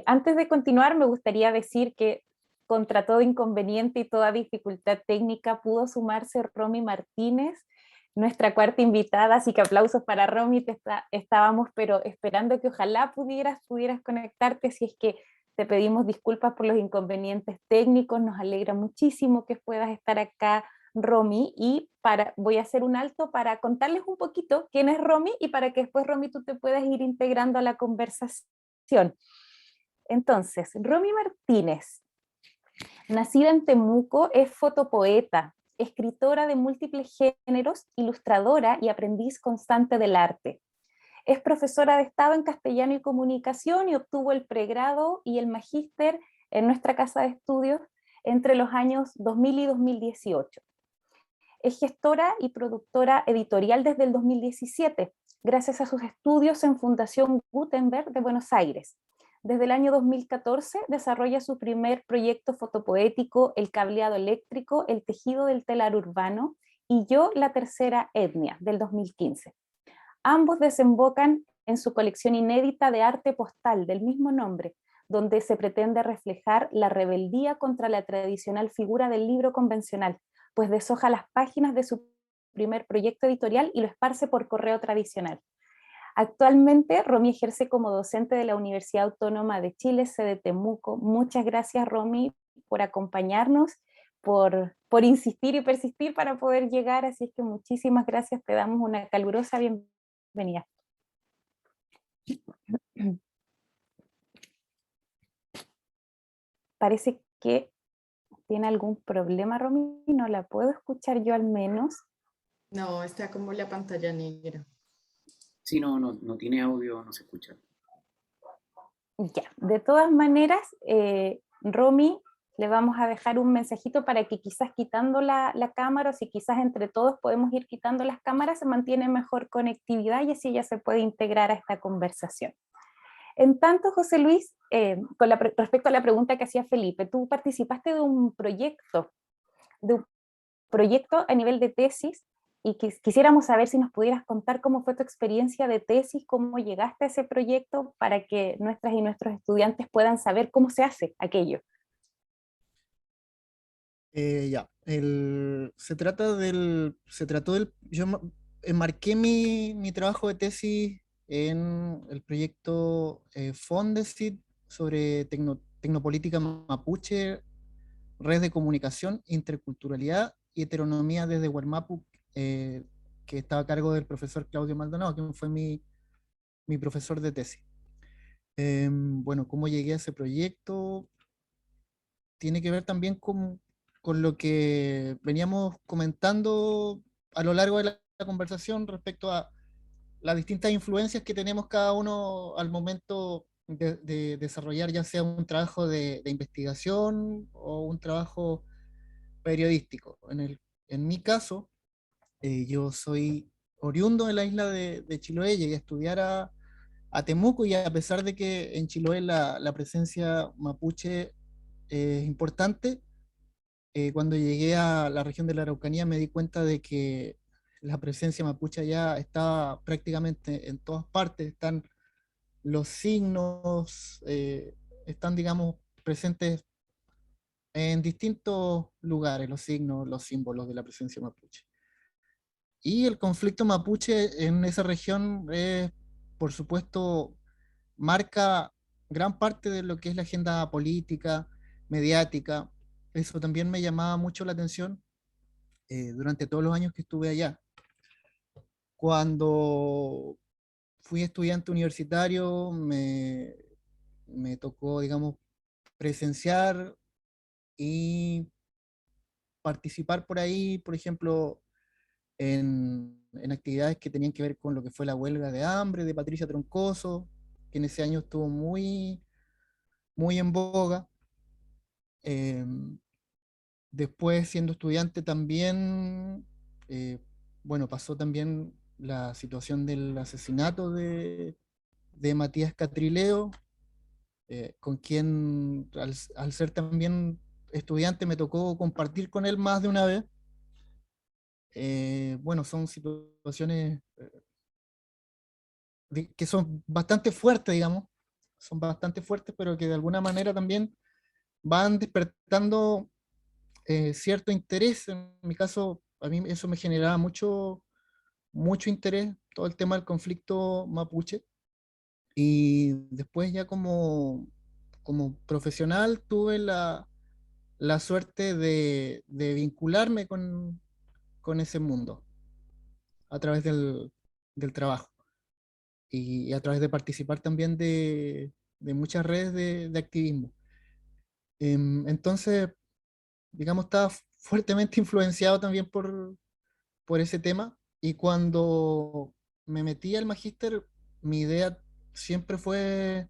Antes de continuar, me gustaría decir que contra todo inconveniente y toda dificultad técnica pudo sumarse Romy Martínez, nuestra cuarta invitada, así que aplausos para Romy. Estábamos pero esperando que ojalá pudieras conectarte. Si es que te pedimos disculpas por los inconvenientes técnicos, nos alegra muchísimo que puedas estar acá, Romy, y voy a hacer un alto para contarles un poquito quién es Romy y para que después, Romy, tú te puedas ir integrando a la conversación. Entonces, Romy Martínez, nacida en Temuco, es fotopoeta, escritora de múltiples géneros, ilustradora y aprendiz constante del arte. Es profesora de Estado en Castellano y Comunicación y obtuvo el pregrado y el magíster en nuestra casa de estudios entre los años 2000 y 2018. Es gestora y productora editorial desde el 2017, gracias a sus estudios en Fundación Gutenberg de Buenos Aires. Desde el año 2014 desarrolla su primer proyecto fotopoético, El cableado eléctrico, el tejido del telar urbano, y Yo, la tercera etnia, del 2015. Ambos desembocan en su colección inédita de arte postal del mismo nombre, donde se pretende reflejar la rebeldía contra la tradicional figura del libro convencional, pues deshoja las páginas de su primer proyecto editorial y lo esparce por correo tradicional. Actualmente, Romy ejerce como docente de la Universidad Autónoma de Chile, sede Temuco. Muchas gracias, Romy, por acompañarnos, por insistir y persistir para poder llegar, así es que muchísimas gracias, te damos una calurosa bienvenida. Parece que tiene algún problema, Romy, no la puedo escuchar yo al menos. No, está como la pantalla negra. Sí, no tiene audio, no se escucha. Ya, de todas maneras, Romy, le vamos a dejar un mensajito para que quizás quitando la cámara, o si quizás entre todos podemos ir quitando las cámaras, se mantiene mejor conectividad y así ella se puede integrar a esta conversación. En tanto, José Luis, respecto a la pregunta que hacía Felipe, tú participaste de un proyecto a nivel de tesis, y quisiéramos saber si nos pudieras contar cómo fue tu experiencia de tesis, cómo llegaste a ese proyecto, para que nuestras y nuestros estudiantes puedan saber cómo se hace aquello. Yo enmarqué mi trabajo de tesis en el proyecto Fondesit sobre tecnopolítica mapuche, red de comunicación, interculturalidad y heteronomía desde Huarmapu, que estaba a cargo del profesor Claudio Maldonado, que fue mi profesor de tesis. Bueno, ¿cómo llegué a ese proyecto? Tiene que ver también con lo que veníamos comentando a lo largo de la conversación respecto a las distintas influencias que tenemos cada uno al momento de desarrollar ya sea un trabajo de investigación o un trabajo periodístico. En mi caso, yo soy oriundo de la isla de Chiloé, llegué a estudiar a Temuco, y a pesar de que en Chiloé la presencia mapuche es importante, cuando llegué a la región de la Araucanía me di cuenta de que la presencia mapuche ya está prácticamente en todas partes. Están los signos, están, digamos, presentes en distintos lugares, los signos, los símbolos de la presencia mapuche. Y el conflicto mapuche en esa región, por supuesto, marca gran parte de lo que es la agenda política, mediática. Eso también me llamaba mucho la atención durante todos los años que estuve allá. Cuando fui estudiante universitario, me tocó, digamos, presenciar y participar por ahí, por ejemplo, en actividades que tenían que ver con lo que fue la huelga de hambre de Patricia Troncoso, que en ese año estuvo muy, muy en boga. Después, siendo estudiante también, bueno, pasó también la situación del asesinato de Matías Catrileo, con quien al ser también estudiante me tocó compartir con él más de una vez. Bueno, son situaciones que son bastante fuertes, digamos, son bastante fuertes, pero que de alguna manera también van despertando cierto interés. En mi caso, a mí eso me generaba mucho interés, todo el tema del conflicto mapuche. Y después ya como profesional tuve la suerte de vincularme con ese mundo a través del trabajo y a través de participar también de muchas redes de activismo. Entonces, digamos, estaba fuertemente influenciado también por ese tema, y cuando me metí al magíster mi idea siempre fue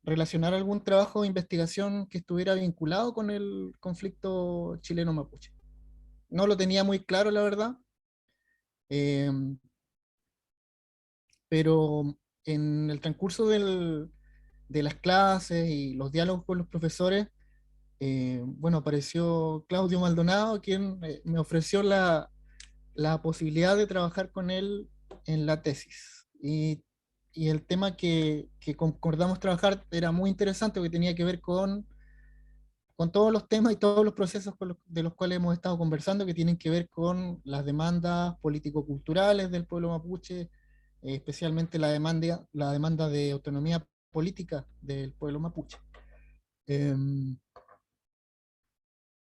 relacionar algún trabajo de investigación que estuviera vinculado con el conflicto chileno-mapuche. No lo tenía muy claro, la verdad, eh, pero en el transcurso de las clases y los diálogos con los profesores, bueno, apareció Claudio Maldonado, quien me ofreció la posibilidad de trabajar con él en la tesis. Y el tema que concordamos trabajar era muy interesante, porque tenía que ver con todos los temas y todos los procesos de los cuales hemos estado conversando, que tienen que ver con las demandas político-culturales del pueblo mapuche, especialmente la demanda de autonomía política del pueblo mapuche.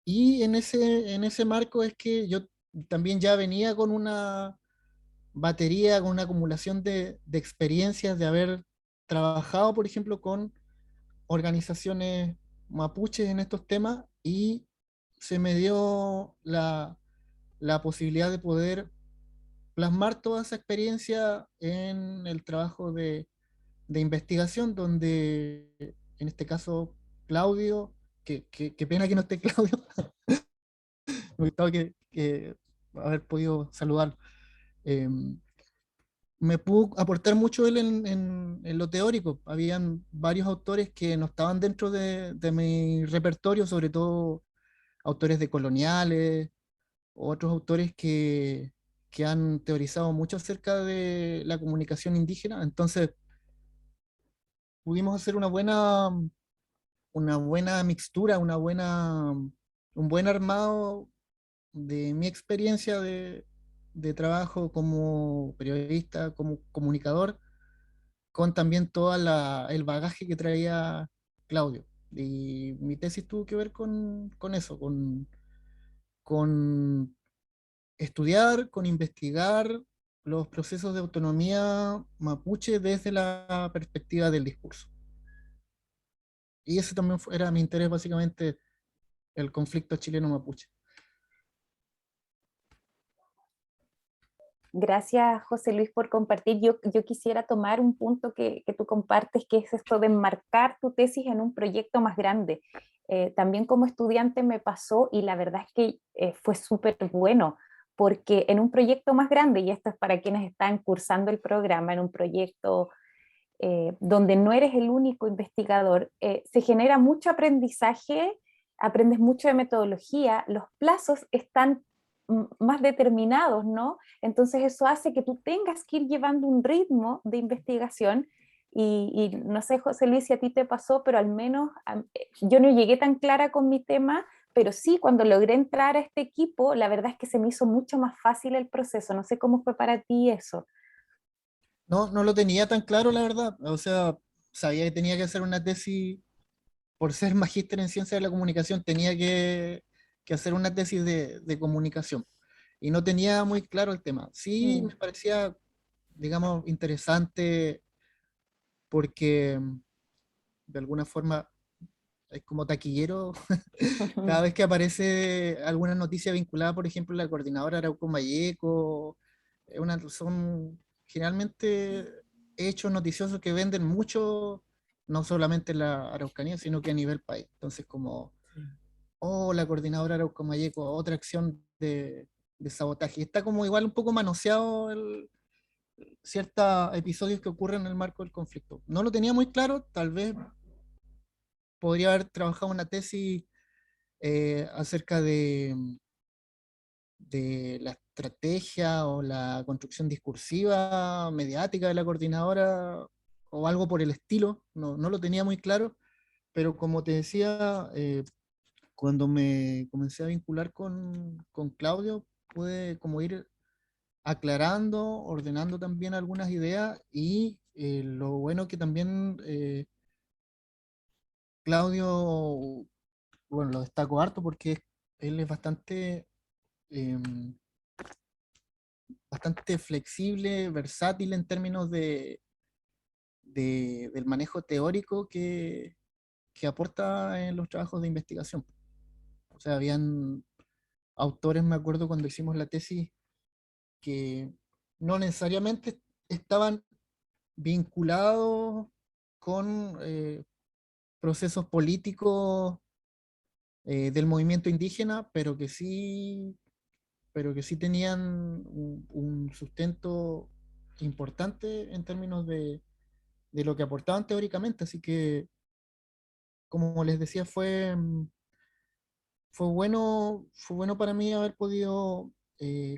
Y en ese marco es que yo también ya venía con una batería, con una acumulación de experiencias de haber trabajado, por ejemplo, con organizaciones mapuches en estos temas, y se me dio la posibilidad de poder plasmar toda esa experiencia en el trabajo de investigación, donde en este caso Claudio, qué pena que no esté Claudio, me gustaba que haber podido saludar. Eh, Me pudo aportar mucho él en lo teórico. Habían varios autores que no estaban dentro de mi repertorio, sobre todo autores de coloniales, otros autores que han teorizado mucho acerca de la comunicación indígena. Entonces pudimos hacer una buena mixtura, un buen armado de mi experiencia de trabajo como periodista, como comunicador, con también todo el bagaje que traía Claudio. Y mi tesis tuvo que ver con eso, con estudiar, con investigar los procesos de autonomía mapuche desde la perspectiva del discurso. Y ese también era mi interés, básicamente, el conflicto chileno-mapuche. Gracias, José Luis, por compartir. Yo quisiera tomar un punto que tú compartes, que es esto de enmarcar tu tesis en un proyecto más grande. También como estudiante me pasó, y la verdad es que fue súper bueno, porque en un proyecto más grande, y esto es para quienes están cursando el programa, en un proyecto donde no eres el único investigador, se genera mucho aprendizaje, aprendes mucho de metodología, los plazos están más determinados, ¿no? Entonces eso hace que tú tengas que ir llevando un ritmo de investigación y no sé, José Luis, si a ti te pasó, pero al menos yo no llegué tan clara con mi tema, pero sí, cuando logré entrar a este equipo, la verdad es que se me hizo mucho más fácil el proceso. No sé cómo fue para ti eso. No, no lo tenía tan claro, la verdad. O sea, sabía que tenía que hacer una tesis, por ser magíster en ciencia de la comunicación, tenía que hacer una tesis de comunicación. Y no tenía muy claro el tema. Sí, me parecía, digamos, interesante porque de alguna forma es como taquillero. Cada vez que aparece alguna noticia vinculada, por ejemplo, a la coordinadora Arauco Mayeco, son generalmente hechos noticiosos que venden mucho, no solamente en la Araucanía, sino que a nivel país. Entonces, como, oh, la coordinadora Arauco Mayeco, otra acción de sabotaje. Está como igual un poco manoseado ciertos episodios que ocurren en el marco del conflicto. No lo tenía muy claro, tal vez podría haber trabajado una tesis acerca de la estrategia o la construcción discursiva mediática de la coordinadora o algo por el estilo. No, no lo tenía muy claro, pero como te decía, cuando me comencé a vincular con Claudio, pude como ir aclarando, ordenando también algunas ideas, y lo bueno que también Claudio, bueno, lo destaco harto porque él es bastante flexible, versátil en términos del manejo teórico que aporta en los trabajos de investigación. O sea, habían autores, me acuerdo cuando hicimos la tesis, que no necesariamente estaban vinculados con procesos políticos del movimiento indígena, pero que sí tenían un sustento importante en términos de lo que aportaban teóricamente. Así que, como les decía, fue bueno para mí haber podido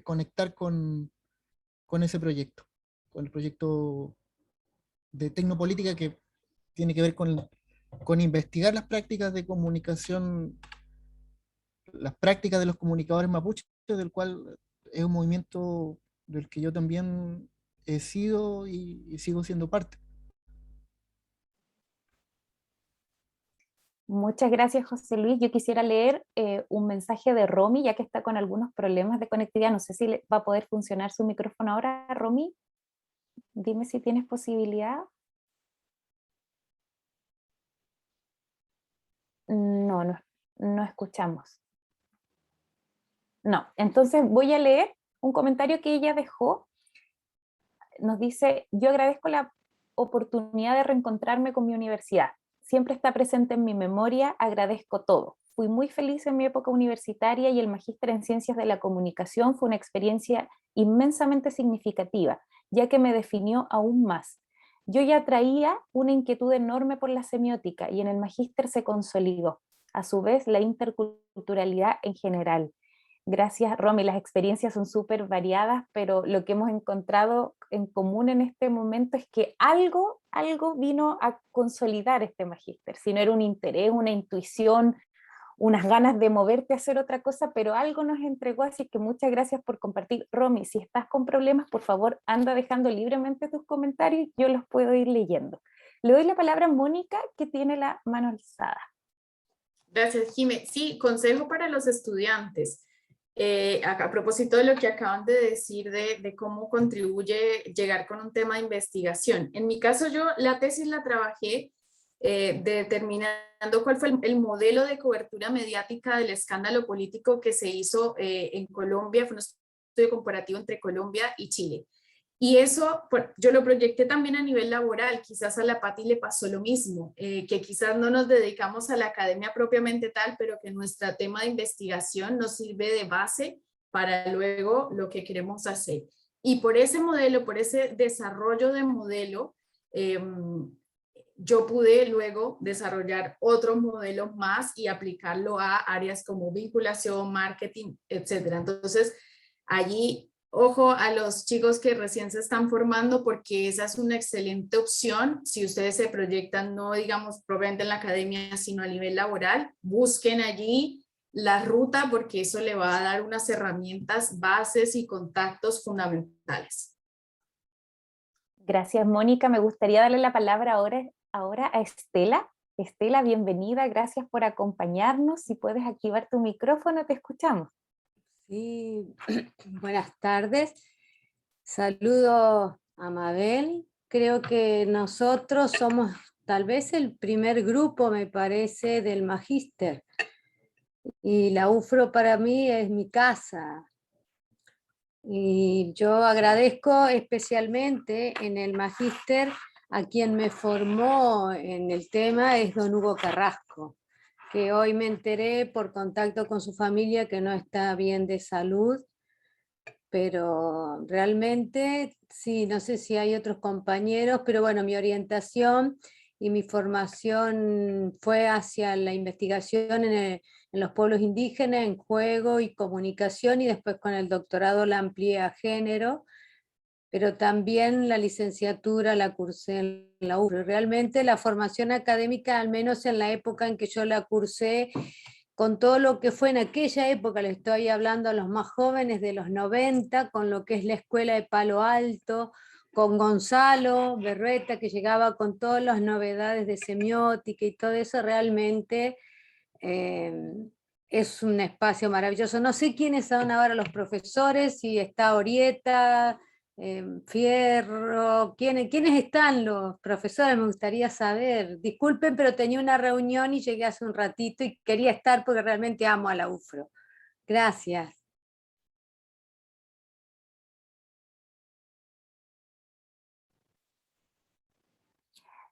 conectar con ese proyecto, con el proyecto de tecnopolítica que tiene que ver con investigar las prácticas de comunicación, las prácticas de los comunicadores mapuches, del cual es un movimiento del que yo también he sido y sigo siendo parte. Muchas gracias, José Luis. Yo quisiera leer un mensaje de Romy, ya que está con algunos problemas de conectividad. No sé si va a poder funcionar su micrófono ahora, Romy. Dime si tienes posibilidad. No, no escuchamos. No, entonces voy a leer un comentario que ella dejó. Nos dice: yo agradezco la oportunidad de reencontrarme con mi universidad. Siempre está presente en mi memoria, agradezco todo. Fui muy feliz en mi época universitaria y el magíster en Ciencias de la Comunicación fue una experiencia inmensamente significativa, ya que me definió aún más. Yo ya traía una inquietud enorme por la semiótica y en el magíster se consolidó. A su vez, la interculturalidad en general. Gracias, Romy. Las experiencias son súper variadas, pero lo que hemos encontrado en común en este momento es que algo vino a consolidar este magíster. Si no era un interés, una intuición, unas ganas de moverte a hacer otra cosa, pero algo nos entregó, así que muchas gracias por compartir. Romy, si estás con problemas, por favor, anda dejando libremente tus comentarios, yo los puedo ir leyendo. Le doy la palabra a Mónica, que tiene la mano alzada. Gracias, Jimé. Sí, consejo para los estudiantes. A propósito de lo que acaban de decir de cómo contribuye llegar con un tema de investigación. En mi caso, yo la tesis la trabajé determinando cuál fue el modelo de cobertura mediática del escándalo político que se hizo en Colombia. Fue un estudio comparativo entre Colombia y Chile. Y eso yo lo proyecté también a nivel laboral. Quizás a la Pati le pasó lo mismo, que quizás no nos dedicamos a la academia propiamente tal, pero que nuestro tema de investigación nos sirve de base para luego lo que queremos hacer. Y por ese modelo, por ese desarrollo de modelo, yo pude luego desarrollar otros modelos más y aplicarlo a áreas como vinculación, marketing, etcétera. Entonces, allí, ojo a los chicos que recién se están formando, porque esa es una excelente opción. Si ustedes se proyectan, no digamos propiamente en la academia, sino a nivel laboral, busquen allí la ruta, porque eso le va a dar unas herramientas, bases y contactos fundamentales. Gracias, Mónica. Me gustaría darle la palabra ahora a Estela. Estela, bienvenida. Gracias por acompañarnos. Si puedes activar tu micrófono, te escuchamos. Sí, buenas tardes. Saludo a Mabel. Creo que nosotros somos tal vez el primer grupo, me parece, del magíster. Y la UFRO para mí es mi casa. Y yo agradezco especialmente en el magíster a quien me formó en el tema, es don Hugo Carrasco, que hoy me enteré por contacto con su familia que no está bien de salud, pero realmente sí, no sé si hay otros compañeros, pero bueno, mi orientación y mi formación fue hacia la investigación en los pueblos indígenas, en juego y comunicación, y después con el doctorado la amplié a género, pero también la licenciatura la cursé en la UFRO. Realmente la formación académica, al menos en la época en que yo la cursé, con todo lo que fue en aquella época, le estoy hablando a los más jóvenes de los 90, con lo que es la escuela de Palo Alto, con Gonzalo Berrueta, que llegaba con todas las novedades de semiótica y todo eso, realmente es un espacio maravilloso. No sé quiénes son ahora los profesores, si está Orieta, Fierro, ¿quiénes están los profesores? Me gustaría saber. Disculpen, pero tenía una reunión y llegué hace un ratito y quería estar porque realmente amo a la UFRO. Gracias.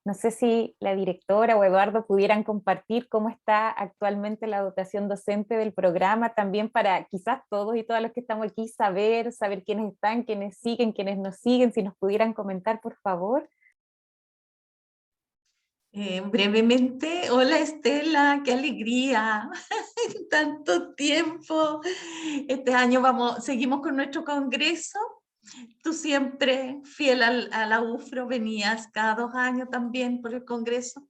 No sé si la directora o Eduardo pudieran compartir cómo está actualmente la dotación docente del programa, también para quizás todos y todas los que estamos aquí saber quiénes están, quiénes siguen, quiénes no siguen, si nos pudieran comentar, por favor. Brevemente, hola Estela, qué alegría, tanto tiempo. Este año seguimos con nuestro congreso. Tú siempre, fiel a la UFRO, venías cada 2 años también por el congreso.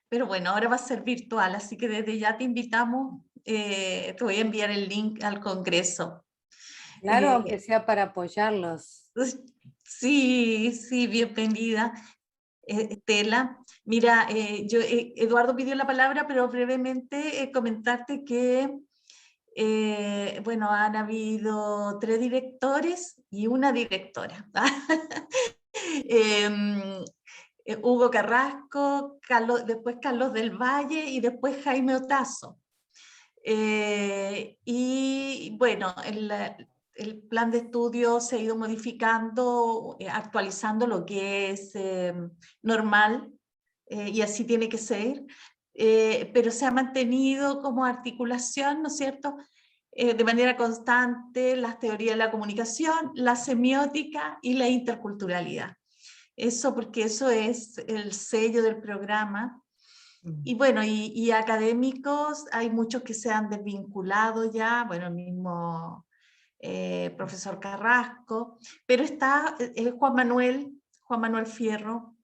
Pero bueno, ahora va a ser virtual, así que desde ya te invitamos. Te voy a enviar el link al congreso. Claro, aunque sea para apoyarlos. Sí, sí, bienvenida. Estela, mira, Eduardo pidió la palabra, pero brevemente comentarte que, bueno, han habido 3 directores y una directora. Hugo Carrasco, después Carlos del Valle y después Jaime Otazo. Y bueno, el plan de estudio se ha ido modificando, actualizando lo que es normal, y así tiene que ser, pero se ha mantenido como articulación, ¿no es cierto?, de manera constante las teorías de la comunicación, la semiótica y la interculturalidad. Eso porque eso es el sello del programa. Y bueno, y académicos, hay muchos que se han desvinculado ya, bueno, el mismo profesor Carrasco, pero está Juan Manuel Fierro,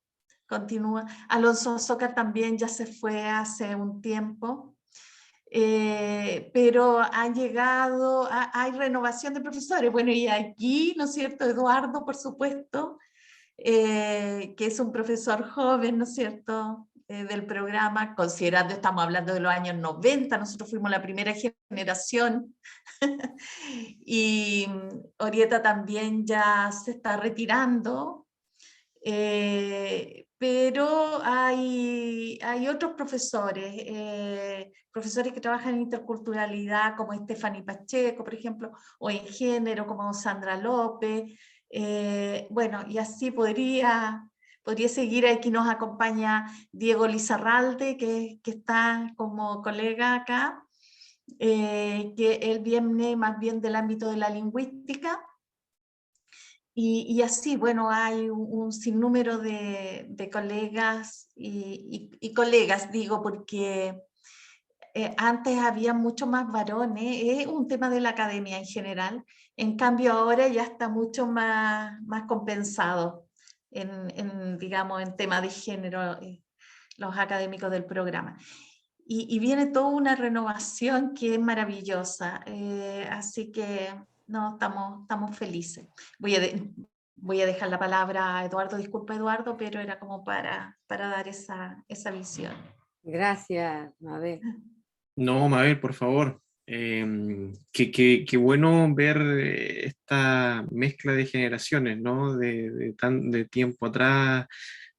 continúa. Alonso Zócar también ya se fue hace un tiempo, pero han llegado, hay renovación de profesores. Bueno, y aquí, ¿no es cierto?, Eduardo, por supuesto, que es un profesor joven, ¿no es cierto?, del programa, considerando, estamos hablando de los años 90, nosotros fuimos la primera generación, y Orieta también ya se está retirando, pero hay otros profesores, profesores que trabajan en interculturalidad, como Stephanie Pacheco, por ejemplo, o en género, como Sandra López. Bueno, y así podría seguir. Aquí nos acompaña Diego Lizarralde, que está como colega acá, que él viene más bien del ámbito de la lingüística. Y así, bueno, hay un sinnúmero de colegas y colegas, digo, porque antes había mucho más varones, es un tema de la academia en general, en cambio ahora ya está mucho más compensado digamos, en tema de género, los académicos del programa. Y viene toda una renovación que es maravillosa, así que no, estamos felices. Voy a dejar la palabra a Eduardo, disculpa Eduardo, pero era como para dar esa visión. Gracias, Mabel. No, Mabel, por favor. Qué bueno ver esta mezcla de generaciones, ¿no? De tiempo atrás,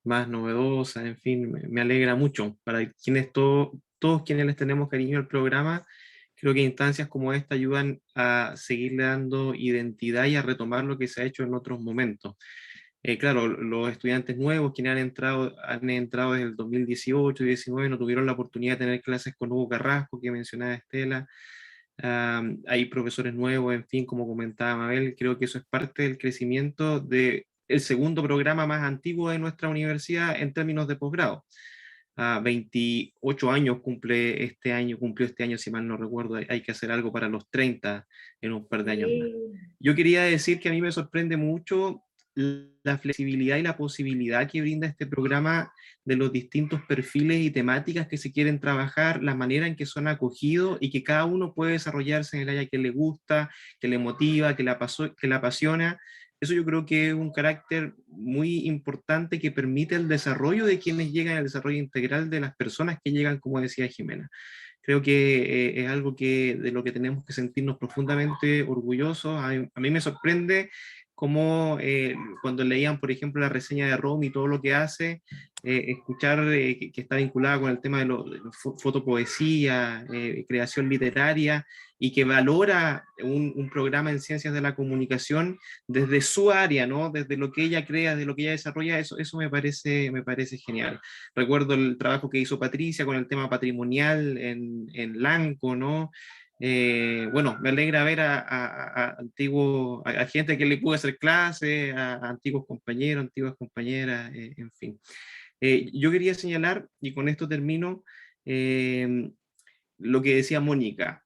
más novedosa, en fin, me alegra mucho. Para quienes todos quienes les tenemos cariño al programa, creo que instancias como esta ayudan a seguirle dando identidad y a retomar lo que se ha hecho en otros momentos. Claro, los estudiantes nuevos, quienes han entrado desde el 2018 y 2019, no tuvieron la oportunidad de tener clases con Hugo Carrasco, que mencionaba Estela. Hay profesores nuevos, en fin, como comentaba Mabel, creo que eso es parte del crecimiento del segundo programa más antiguo de nuestra universidad en términos de posgrado. 28 años cumplió este año, si mal no recuerdo, hay que hacer algo para los 30 en un par de años más. Yo quería decir que a mí me sorprende mucho la flexibilidad y la posibilidad que brinda este programa de los distintos perfiles y temáticas que se quieren trabajar, la manera en que son acogidos y que cada uno puede desarrollarse en el área que le gusta, que le motiva, que le apasiona. Eso yo creo que es un carácter muy importante que permite el desarrollo de quienes llegan, el desarrollo integral de las personas que llegan, como decía Jimena. Creo que es algo de lo que tenemos que sentirnos profundamente orgullosos. A mí me sorprende cómo cuando leían, por ejemplo, la reseña de Romy y todo lo que hace, escuchar que está vinculada con el tema de fotopoesía, creación literaria, y que valora un programa en ciencias de la comunicación desde su área, ¿no? Desde lo que ella crea, desde lo que ella desarrolla, eso me parece genial. Recuerdo el trabajo que hizo Patricia con el tema patrimonial en Lanco, ¿no? Bueno, me alegra ver a gente que le pude hacer clase, a antiguos compañeros, antiguas compañeras, en fin. Yo quería señalar, y con esto termino, lo que decía Mónica,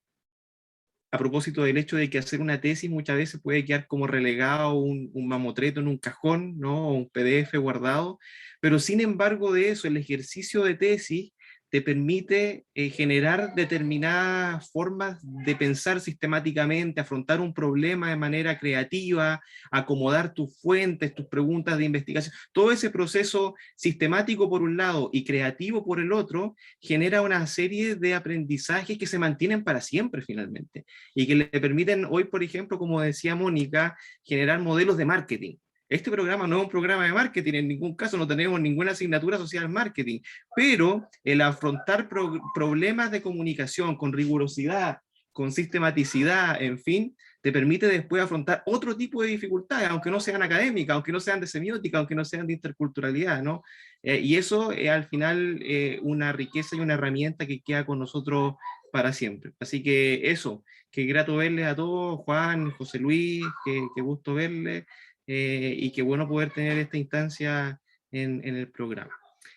a propósito del hecho de que hacer una tesis muchas veces puede quedar como relegado un mamotreto en un cajón, ¿no? O un PDF guardado, pero sin embargo de eso, el ejercicio de tesis te permite generar determinadas formas de pensar sistemáticamente, afrontar un problema de manera creativa, acomodar tus fuentes, tus preguntas de investigación. Todo ese proceso sistemático por un lado y creativo por el otro genera una serie de aprendizajes que se mantienen para siempre finalmente y que le permiten hoy, por ejemplo, como decía Mónica, generar modelos de marketing. Este programa no es un programa de marketing, en ningún caso no tenemos ninguna asignatura social marketing, pero el afrontar problemas de comunicación con rigurosidad, con sistematicidad, en fin, te permite después afrontar otro tipo de dificultades, aunque no sean académicas, aunque no sean de semiótica, aunque no sean de interculturalidad, ¿no? Y eso es al final una riqueza y una herramienta que queda con nosotros para siempre. Así que eso, qué grato verles a todos, Juan, José Luis, qué gusto verles. Y qué bueno poder tener esta instancia en el programa.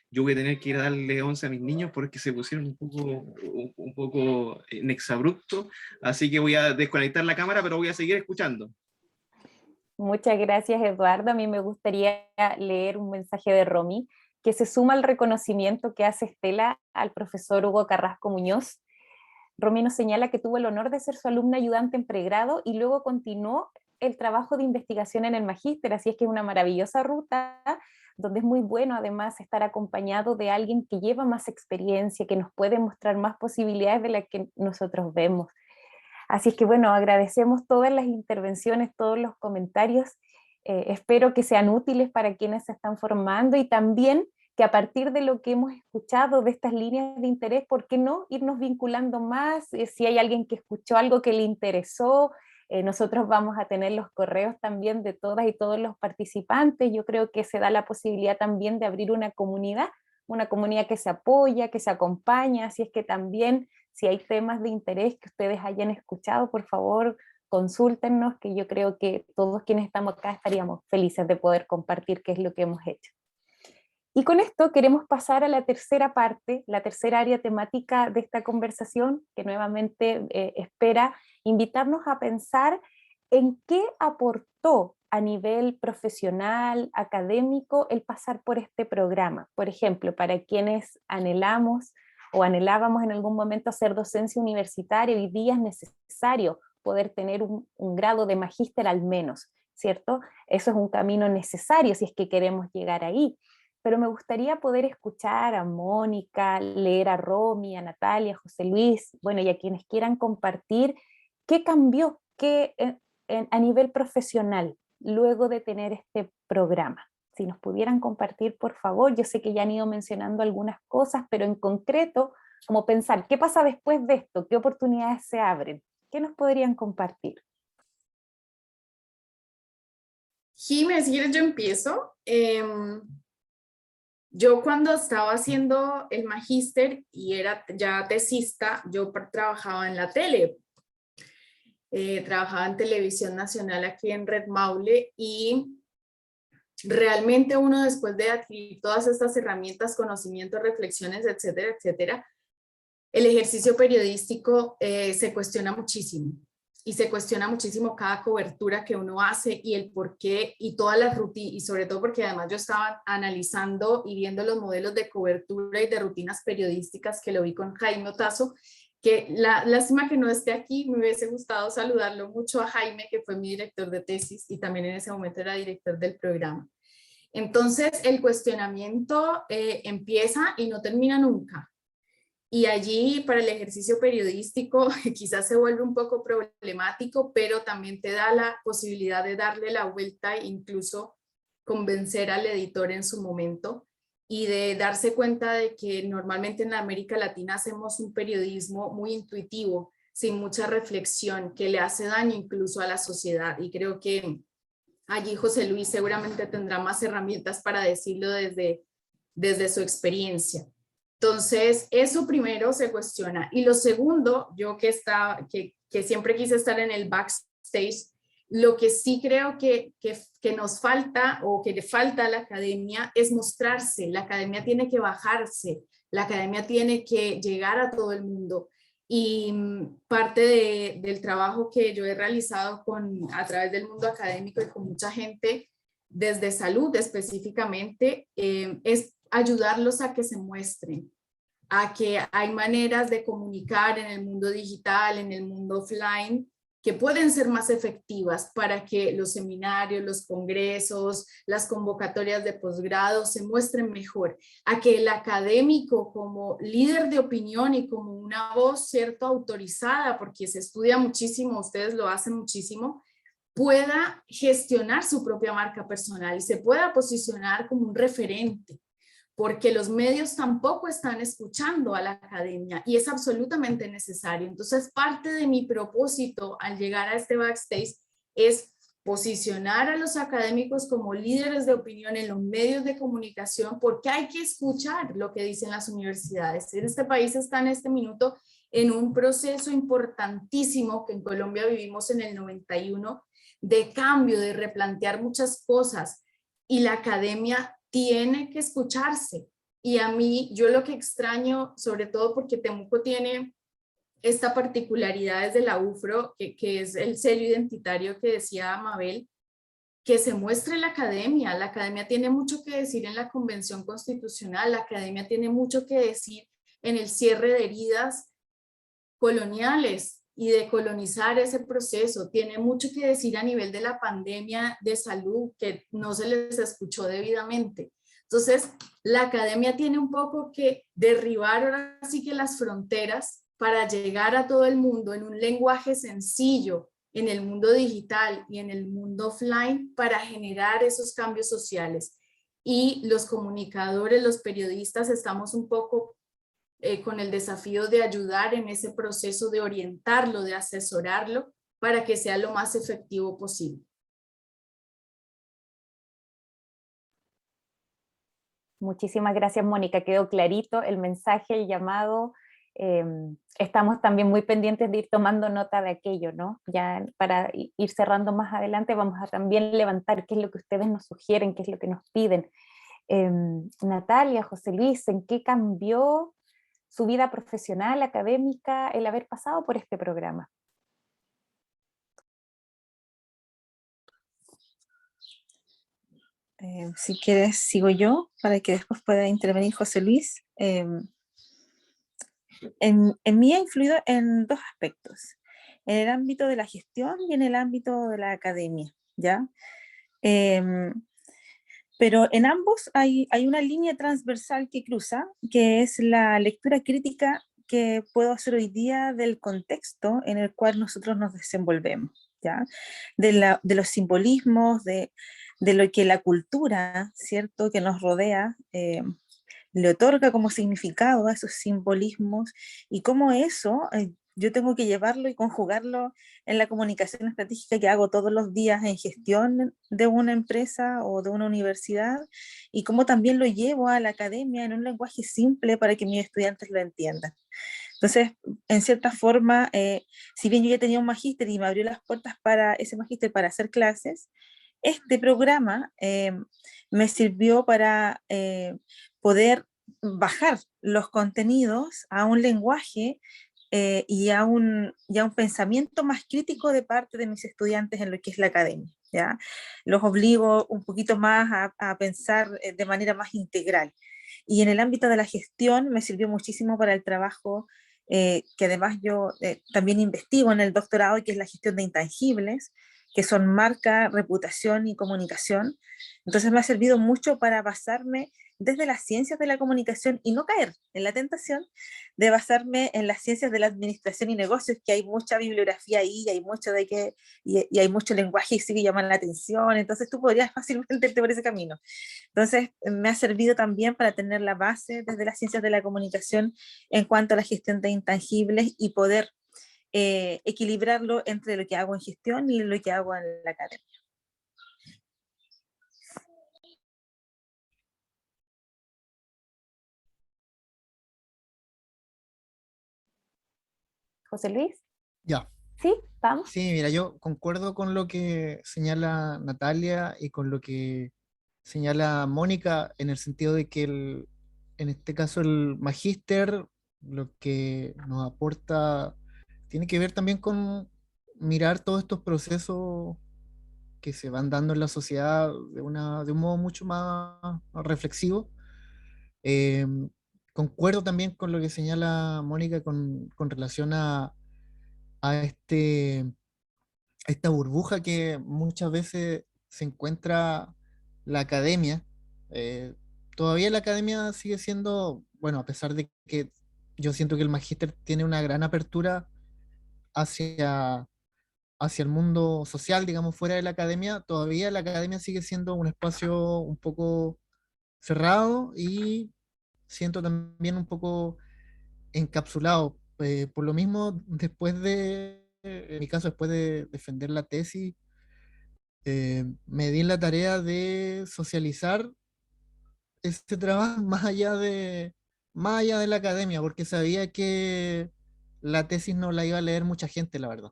Yo voy a tener que ir a darle 11 a mis niños porque se pusieron un poco en exabrupto, así que voy a desconectar la cámara, pero voy a seguir escuchando. Muchas gracias, Eduardo. A mí me gustaría leer un mensaje de Romy, que se suma al reconocimiento que hace Estela al profesor Hugo Carrasco Muñoz. Romy nos señala que tuvo el honor de ser su alumna ayudante en pregrado y luego continuó el trabajo de investigación en el magíster, así es que es una maravillosa ruta donde es muy bueno además estar acompañado de alguien que lleva más experiencia, que nos puede mostrar más posibilidades de las que nosotros vemos. Así es que bueno, agradecemos todas las intervenciones, todos los comentarios, espero que sean útiles para quienes se están formando y también que a partir de lo que hemos escuchado de estas líneas de interés, ¿por qué no irnos vinculando más? Si hay alguien que escuchó algo que le interesó, nosotros vamos a tener los correos también de todas y todos los participantes. Yo creo que se da la posibilidad también de abrir una comunidad que se apoya, que se acompaña, así es que también si hay temas de interés que ustedes hayan escuchado, por favor, consúltennos, que yo creo que todos quienes estamos acá estaríamos felices de poder compartir qué es lo que hemos hecho. Y con esto queremos pasar a la tercera parte, la tercera área temática de esta conversación, que nuevamente espera invitarnos a pensar en qué aportó a nivel profesional, académico, el pasar por este programa. Por ejemplo, para quienes anhelamos o anhelábamos en algún momento hacer docencia universitaria, hoy día es necesario poder tener un grado de magíster al menos, ¿cierto? Eso es un camino necesario si es que queremos llegar ahí. Pero me gustaría poder escuchar a Mónica, leer a Romy, a Natalia, a José Luis, bueno, y a quienes quieran compartir qué cambió a nivel profesional luego de tener este programa. Si nos pudieran compartir, por favor, yo sé que ya han ido mencionando algunas cosas, pero en concreto, como pensar, ¿qué pasa después de esto? ¿Qué oportunidades se abren? ¿Qué nos podrían compartir? Jimé, si quieres yo empiezo. Yo cuando estaba haciendo el magíster y era ya tesista, yo trabajaba en la tele. Trabajaba en Televisión Nacional aquí en Red Maule y realmente uno después de adquirir todas estas herramientas, conocimientos, reflexiones, etcétera, etcétera, el ejercicio periodístico se cuestiona muchísimo. Y se cuestiona muchísimo cada cobertura que uno hace y el por qué y todas las rutinas, y sobre todo porque además yo estaba analizando y viendo los modelos de cobertura y de rutinas periodísticas que lo vi con Jaime Otazo, que lástima que no esté aquí, me hubiese gustado saludarlo mucho a Jaime, que fue mi director de tesis y también en ese momento era director del programa. Entonces el cuestionamiento empieza y no termina nunca. Y allí para el ejercicio periodístico quizás se vuelve un poco problemático, pero también te da la posibilidad de darle la vuelta e incluso convencer al editor en su momento y de darse cuenta de que normalmente en América Latina hacemos un periodismo muy intuitivo, sin mucha reflexión, que le hace daño incluso a la sociedad. Y creo que allí José Luis seguramente tendrá más herramientas para decirlo desde su experiencia. Entonces, eso primero se cuestiona. Y lo segundo, yo que siempre quise estar en el backstage, lo que sí creo que nos falta o que le falta a la academia es mostrarse. La academia tiene que bajarse, la academia tiene que llegar a todo el mundo. Y parte del trabajo que yo he realizado a través del mundo académico y con mucha gente, desde salud específicamente, es ayudarlos a que se muestren, a que hay maneras de comunicar en el mundo digital, en el mundo offline, que pueden ser más efectivas para que los seminarios, los congresos, las convocatorias de posgrado se muestren mejor, a que el académico como líder de opinión y como una voz, cierto, autorizada, porque se estudia muchísimo, ustedes lo hacen muchísimo, pueda gestionar su propia marca personal y se pueda posicionar como un referente, porque los medios tampoco están escuchando a la academia y es absolutamente necesario. Entonces, parte de mi propósito al llegar a este backstage es posicionar a los académicos como líderes de opinión en los medios de comunicación, porque hay que escuchar lo que dicen las universidades. Este país está en este minuto en un proceso importantísimo que en Colombia vivimos en el 91, de cambio, de replantear muchas cosas, y la academia tiene que escucharse. Y a mí, yo lo que extraño, sobre todo porque Temuco tiene esta particularidad desde la UFRO, que es el sello identitario que decía Mabel, que se muestre la academia tiene mucho que decir en la Convención Constitucional, la academia tiene mucho que decir en el cierre de heridas coloniales y de colonizar ese proceso, tiene mucho que decir a nivel de la pandemia de salud que no se les escuchó debidamente. Entonces, la academia tiene un poco que derribar ahora sí que las fronteras para llegar a todo el mundo en un lenguaje sencillo, en el mundo digital y en el mundo offline, para generar esos cambios sociales. Y los comunicadores, los periodistas, estamos un poco con el desafío de ayudar en ese proceso, de orientarlo, de asesorarlo para que sea lo más efectivo posible. Muchísimas gracias, Mónica. Quedó clarito el mensaje, el llamado. Estamos también muy pendientes de ir tomando nota de aquello, ¿no? Ya para ir cerrando más adelante vamos a también levantar qué es lo que ustedes nos sugieren, qué es lo que nos piden. Natalia, José Luis, ¿en qué cambió su vida profesional, académica, el haber pasado por este programa? Si quieres, sigo yo para que después pueda intervenir José Luis. En mí ha influido en dos aspectos, en el ámbito de la gestión y en el ámbito de la academia, ¿ya? Pero en ambos hay una línea transversal que cruza, que es la lectura crítica que puedo hacer hoy día del contexto en el cual nosotros nos desenvolvemos, ¿ya? De los simbolismos, de lo que la cultura, ¿cierto?, que nos rodea, le otorga como significado a esos simbolismos, y cómo eso yo tengo que llevarlo y conjugarlo en la comunicación estratégica que hago todos los días en gestión de una empresa o de una universidad, y cómo también lo llevo a la academia en un lenguaje simple para que mis estudiantes lo entiendan. Entonces, en cierta forma, si bien yo ya tenía un magíster y me abrió las puertas para ese magíster para hacer clases, este programa me sirvió para poder bajar los contenidos a un lenguaje y a un pensamiento más crítico de parte de mis estudiantes en lo que es la academia, ¿ya? Los obligo un poquito más a pensar de manera más integral. Y en el ámbito de la gestión me sirvió muchísimo para el trabajo que además yo también investigo en el doctorado, que es la gestión de intangibles, que son marca, reputación y comunicación. Entonces me ha servido mucho para basarme desde las ciencias de la comunicación y no caer en la tentación de basarme en las ciencias de la administración y negocios, que hay mucha bibliografía ahí, y hay mucho de que, y hay mucho lenguaje que sí que llama la atención, entonces tú podrías fácilmente irte por ese camino. Entonces me ha servido también para tener la base desde las ciencias de la comunicación en cuanto a la gestión de intangibles y poder equilibrarlo entre lo que hago en gestión y lo que hago en la academia. José Luis, Ya. ¿sí? ¿Vamos? Sí, mira, yo concuerdo con lo que señala Natalia y con lo que señala Mónica, en el sentido de que en este caso el magíster lo que nos aporta tiene que ver también con mirar todos estos procesos que se van dando en la sociedad de un modo mucho más reflexivo. Eh, Concuerdo también con lo que señala Mónica con relación a esta burbuja que muchas veces se encuentra la academia. Eh, Todavía la academia sigue siendo, bueno, a pesar de que yo siento que el magíster tiene una gran apertura hacia, hacia el mundo social, digamos, fuera de la academia, todavía la academia sigue siendo un espacio un poco cerrado y siento también un poco encapsulado. Por lo mismo, en mi caso, después de defender la tesis, me di la tarea de socializar este trabajo más allá de la academia, porque sabía que la tesis no la iba a leer mucha gente, la verdad.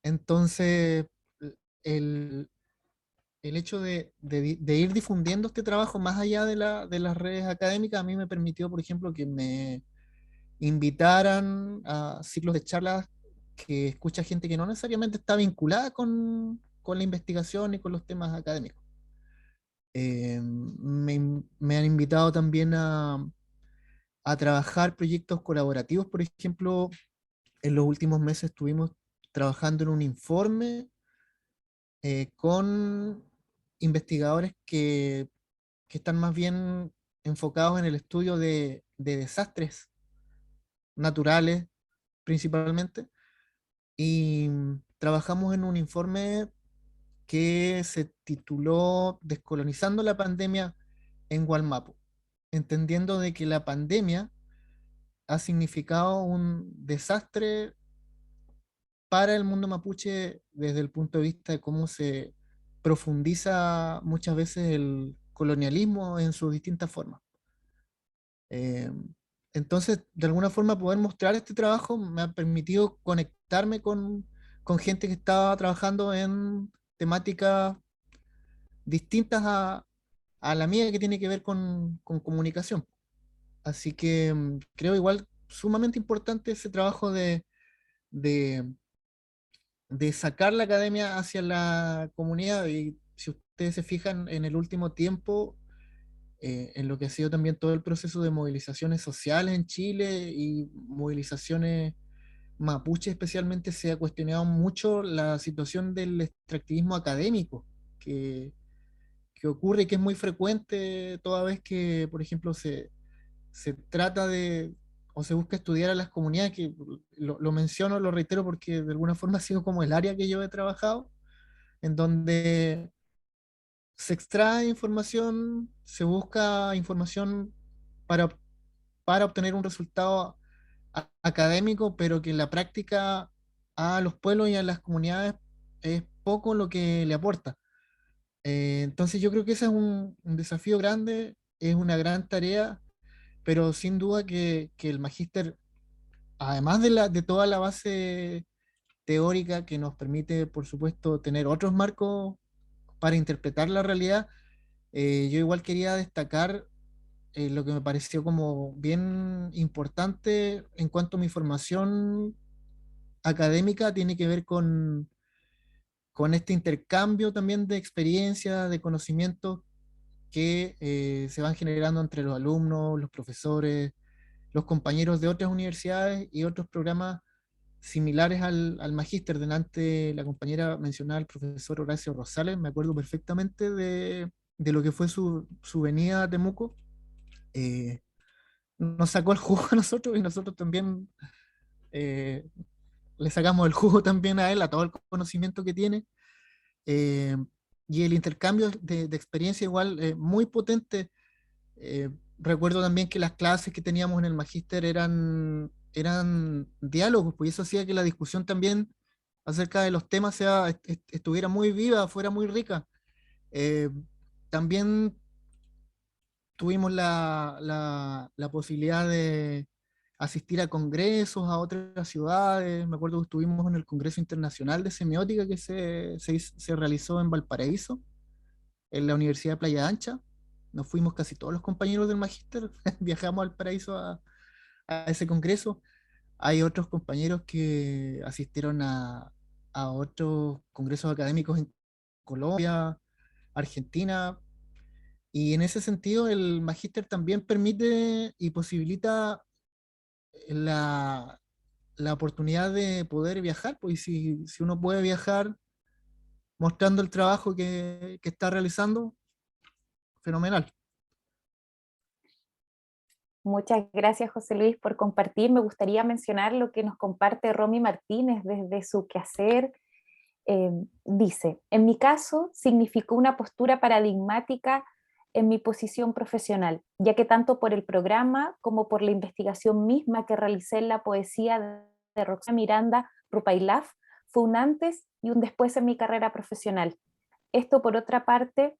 Entonces, el, el hecho de ir difundiendo este trabajo más allá de las redes académicas a mí me permitió, por ejemplo, que me invitaran a ciclos de charlas que escucha gente que no necesariamente está vinculada con la investigación y con los temas académicos. Me han invitado también a trabajar proyectos colaborativos. Por ejemplo, en los últimos meses estuvimos trabajando en un informe con investigadores que están más bien enfocados en el estudio de desastres naturales principalmente, y trabajamos en un informe que se tituló Descolonizando la pandemia en Gualmapu, entendiendo de que la pandemia ha significado un desastre para el mundo mapuche desde el punto de vista de cómo se profundiza muchas veces el colonialismo en sus distintas formas. Eh, entonces, de alguna forma, poder mostrar este trabajo me ha permitido conectarme con gente que estaba trabajando en temáticas distintas a la mía, que tiene que ver con comunicación. Así que creo igual sumamente importante ese trabajo de, de sacar la academia hacia la comunidad. Y si ustedes se fijan en el último tiempo, en lo que ha sido también todo el proceso de movilizaciones sociales en Chile y movilizaciones mapuche especialmente, se ha cuestionado mucho la situación del extractivismo académico que ocurre y que es muy frecuente toda vez que, por ejemplo, se trata de o se busca estudiar a las comunidades, que lo menciono, lo reitero porque de alguna forma ha sido como el área que yo he trabajado, en donde se extrae información, se busca información para, para obtener un resultado académico, pero que en la práctica a los pueblos y a las comunidades es poco lo que le aporta. Entonces yo creo que ese es un desafío grande, es una gran tarea, pero sin duda que el magíster, además de toda la base teórica que nos permite, por supuesto, tener otros marcos para interpretar la realidad, yo igual quería destacar lo que me pareció como bien importante en cuanto a mi formación académica, tiene que ver con este intercambio también de experiencias, de conocimientos que se van generando entre los alumnos, los profesores, los compañeros de otras universidades y otros programas similares al magíster. Delante la compañera mencionaba al profesor Horacio Rosales, me acuerdo perfectamente de lo que fue su venida a Temuco. Nos sacó el jugo a nosotros y nosotros también le sacamos el jugo también a él, a todo el conocimiento que tiene. Y el intercambio de experiencia igual muy potente. Recuerdo también que las clases que teníamos en el magíster eran diálogos, pues eso hacía que la discusión también acerca de los temas estuviera muy viva, fuera muy rica. También tuvimos la posibilidad de asistir a congresos, a otras ciudades. Me acuerdo que estuvimos en el Congreso Internacional de Semiótica que se realizó en Valparaíso, en la Universidad de Playa Ancha. Nos fuimos casi todos los compañeros del magíster, viajamos al paraíso a ese congreso. Hay otros compañeros que asistieron a otros congresos académicos en Colombia, Argentina, y en ese sentido el magíster también permite y posibilita la, la oportunidad de poder viajar, pues si uno puede viajar mostrando el trabajo que está realizando, fenomenal. Muchas gracias, José Luis, por compartir. Me gustaría mencionar lo que nos comparte Romy Martínez desde su quehacer. Dice, en mi caso, significó una postura paradigmática en mi posición profesional, ya que tanto por el programa como por la investigación misma que realicé en la poesía de Roxana Miranda Rupailaf, fue un antes y un después en mi carrera profesional. Esto, por otra parte,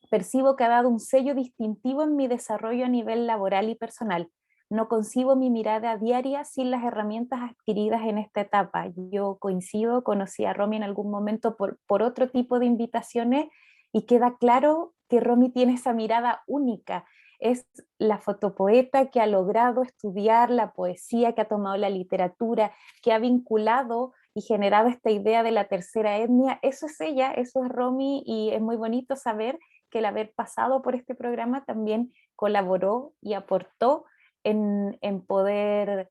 percibo que ha dado un sello distintivo en mi desarrollo a nivel laboral y personal. No concibo mi mirada diaria sin las herramientas adquiridas en esta etapa. Yo coincido, conocí a Romy en algún momento por otro tipo de invitaciones y queda claro que Romy tiene esa mirada única. Es la fotopoeta que ha logrado estudiar la poesía, que ha tomado la literatura, que ha vinculado y generado esta idea de la tercera etnia. Eso es ella, eso es Romy, y es muy bonito saber que el haber pasado por este programa también colaboró y aportó en poder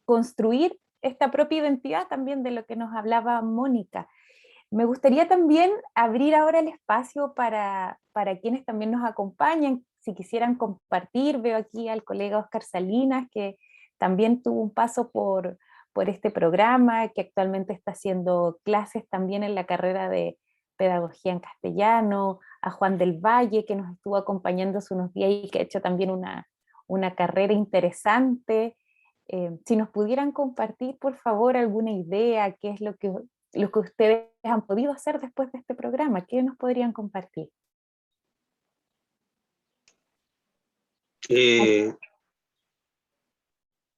construir esta propia identidad también de lo que nos hablaba Mónica. Me gustaría también abrir ahora el espacio para quienes también nos acompañan, si quisieran compartir. Veo aquí al colega Oscar Salinas, que también tuvo un paso por este programa, que actualmente está haciendo clases también en la carrera de Pedagogía en Castellano, a Juan del Valle, que nos estuvo acompañando hace unos días y que ha hecho también una carrera interesante. Si nos pudieran compartir, por favor, alguna idea, qué es lo que ustedes han podido hacer después de este programa, ¿qué nos podrían compartir?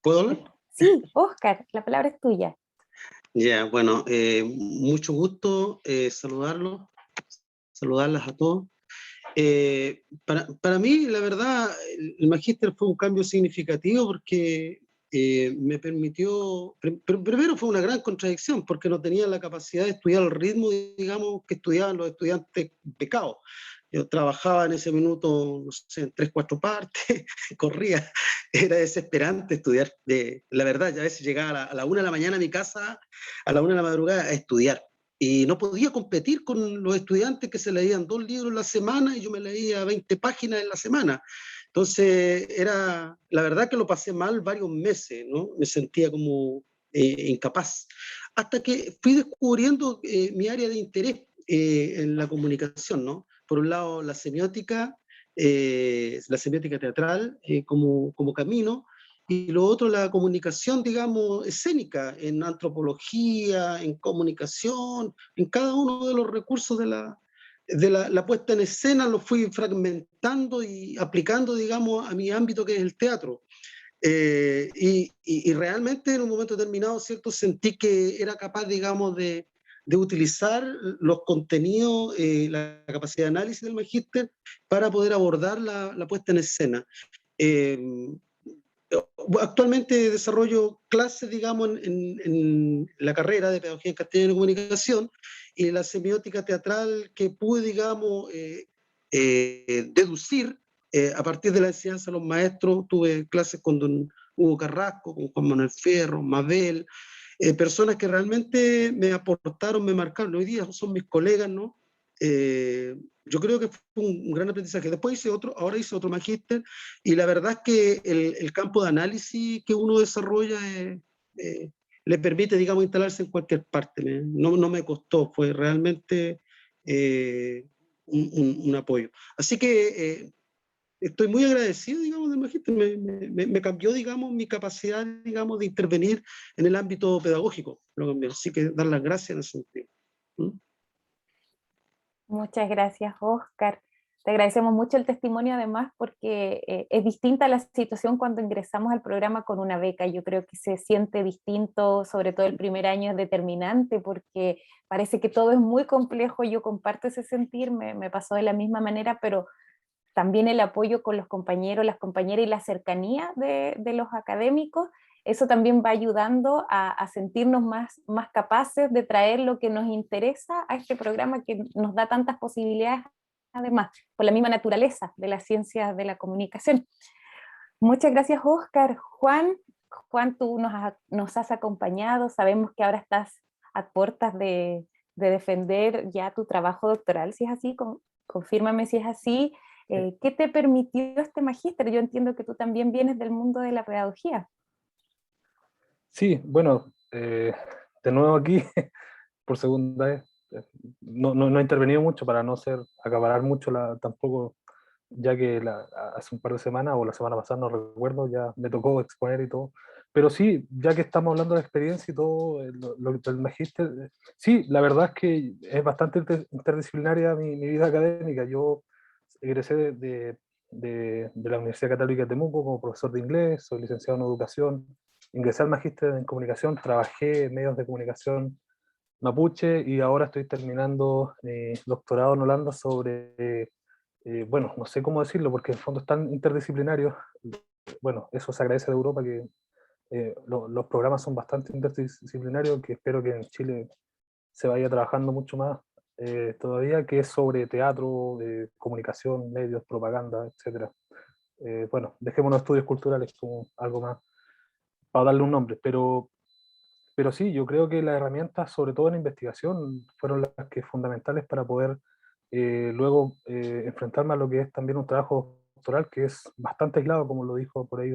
¿Puedo hablar? Sí, Oscar, la palabra es tuya. Ya, bueno, mucho gusto saludarlas a todos. Para mí, la verdad, el magíster fue un cambio significativo porque me permitió, primero fue una gran contradicción porque no tenía la capacidad de estudiar al ritmo, digamos, que estudiaban los estudiantes becados. Yo trabajaba en ese minuto, no sé, en 3, 4 partes, corría, era desesperante estudiar. La verdad, ya a veces llegaba a la 1 de la mañana a mi casa, a la 1 de la madrugada a estudiar. Y no podía competir con los estudiantes que se leían 2 libros en la semana y yo me leía 20 páginas en la semana. Entonces, la verdad que lo pasé mal varios meses, ¿no? Me sentía como incapaz. Hasta que fui descubriendo mi área de interés en la comunicación, ¿no? Por un lado, la semiótica teatral como camino, y lo otro, la comunicación, digamos, escénica, en antropología, en comunicación, en cada uno de los recursos de la puesta en escena, lo fui fragmentando y aplicando, digamos, a mi ámbito que es el teatro. Y realmente en un momento determinado, ¿cierto?, sentí que era capaz, digamos, de utilizar los contenidos, la capacidad de análisis del magíster para poder abordar la puesta en escena. Actualmente desarrollo clases, digamos, en la carrera de Pedagogía en Castellano y Comunicación, y la semiótica teatral que pude, digamos, deducir a partir de la enseñanza de los maestros. Tuve clases con don Hugo Carrasco, con Juan Manuel Fierro, Mabel, personas que realmente me aportaron, me marcaron. Hoy día son mis colegas, ¿no? Yo creo que fue un gran aprendizaje. Después ahora hice otro magíster, y la verdad es que el campo de análisis que uno desarrolla le permite, digamos, instalarse en cualquier parte. No me costó, fue realmente un apoyo. Así que estoy muy agradecido, digamos, del magíster. Me cambió, digamos, mi capacidad, digamos, de intervenir en el ámbito pedagógico. Así que dar las gracias en ese sentido. ¿Mm? Muchas gracias, Oscar. Te agradecemos mucho el testimonio, además, porque es distinta la situación cuando ingresamos al programa con una beca. Yo creo que se siente distinto, sobre todo el primer año es determinante, porque parece que todo es muy complejo. Yo comparto ese sentir, me pasó de la misma manera, pero también el apoyo con los compañeros, las compañeras y la cercanía de los académicos, eso también va ayudando a sentirnos más capaces de traer lo que nos interesa a este programa que nos da tantas posibilidades, además, por la misma naturaleza de las ciencias de la comunicación. Muchas gracias, Oscar. Juan, tú nos has acompañado, sabemos que ahora estás a puertas de defender ya tu trabajo doctoral, si es así, confírmame si es así. ¿Qué te permitió este magíster? Yo entiendo que tú también vienes del mundo de la pedagogía. Sí, bueno, de nuevo aquí, por segunda vez. No he intervenido mucho para no acaparar mucho tampoco, ya que hace un par de semanas o la semana pasada, no recuerdo, ya me tocó exponer y todo. Pero sí, ya que estamos hablando de experiencia y todo, lo del magíster, sí, la verdad es que es bastante interdisciplinaria mi vida académica. Yo egresé de la Universidad Católica de Temuco como profesor de inglés, soy licenciado en educación, ingresé al magíster en comunicación, trabajé en medios de comunicación mapuche y ahora estoy terminando doctorado en Holanda sobre, bueno, no sé cómo decirlo porque en el fondo es tan interdisciplinario. Bueno, eso se agradece de Europa, que los programas son bastante interdisciplinarios, que espero que en Chile se vaya trabajando mucho más todavía, que es sobre teatro, comunicación, medios, propaganda, etc. Bueno, dejémonos estudios culturales como algo más, para darle un nombre, pero sí, yo creo que las herramientas, sobre todo en investigación, fueron las que fundamentales para poder luego enfrentarme a lo que es también un trabajo doctoral que es bastante aislado, como lo dijo por ahí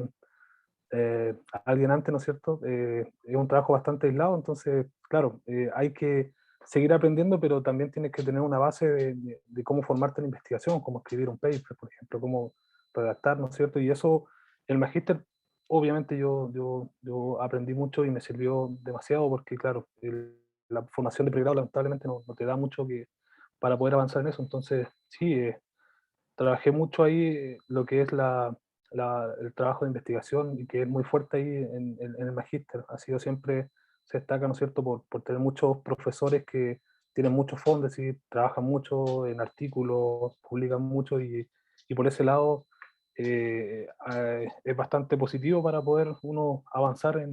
alguien antes, ¿no es cierto? Es un trabajo bastante aislado, entonces, claro, hay que seguir aprendiendo, pero también tienes que tener una base de cómo formarte en investigación, cómo escribir un paper, por ejemplo, cómo redactar, ¿no es cierto? Y eso, el magíster, obviamente yo aprendí mucho y me sirvió demasiado porque, claro, la formación de pregrado lamentablemente no te da mucho para poder avanzar en eso, entonces, sí, trabajé mucho ahí lo que es el trabajo de investigación y que es muy fuerte ahí en el magíster. Ha sido siempre, se destaca, ¿no es cierto?, por tener muchos profesores que tienen muchos fondos y trabajan mucho en artículos, publican mucho y por ese lado es bastante positivo para poder uno avanzar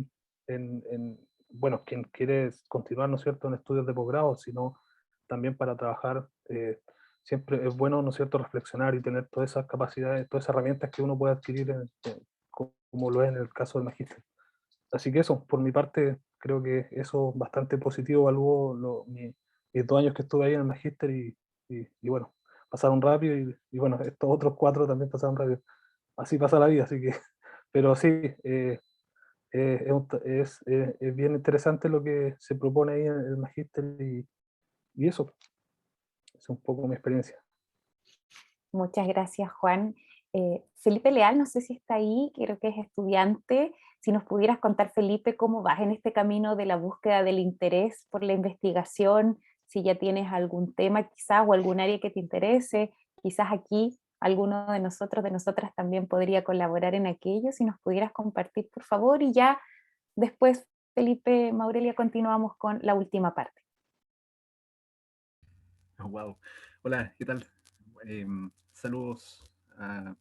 bueno, quien quiere continuar, ¿no es cierto?, en estudios de posgrado, sino también para trabajar. Siempre es bueno, ¿no es cierto?, reflexionar y tener todas esas capacidades, todas esas herramientas que uno puede adquirir como lo es en el caso del magíster. Así que eso, por mi parte, creo que eso bastante positivo, evalúo mis 2 años que estuve ahí en el magíster y bueno, pasaron rápido y bueno, estos otros 4 también pasaron rápido. Así pasa la vida, así que, pero sí, es bien interesante lo que se propone ahí en el magíster y eso es un poco mi experiencia. Muchas gracias, Juan. Felipe Leal, no sé si está ahí, creo que es estudiante. Si nos pudieras contar, Felipe, cómo vas en este camino de la búsqueda del interés por la investigación, si ya tienes algún tema quizás o algún área que te interese, quizás aquí alguno de nosotros, de nosotras también podría colaborar en aquello, si nos pudieras compartir, por favor, y ya después, Felipe, Maurelia, continuamos con la última parte. Oh, wow. Hola, ¿qué tal? Saludos a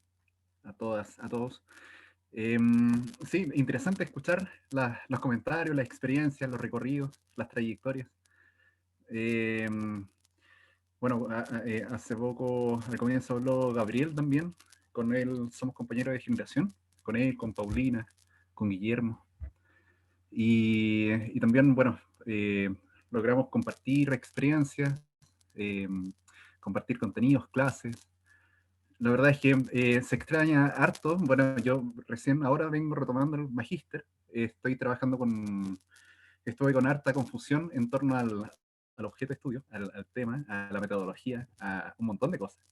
todas, a todos. Sí, interesante escuchar los comentarios, las experiencias, los recorridos, las trayectorias. Bueno, hace poco, al comienzo habló Gabriel también, con él somos compañeros de generación, con él, con Paulina, con Guillermo. Y también, bueno, logramos compartir experiencias, compartir contenidos, clases. La verdad es que se extraña harto. Bueno, yo recién ahora vengo retomando el magíster. Estoy trabajando estuve con harta confusión en torno al objeto de estudio, al tema, a la metodología, a un montón de cosas.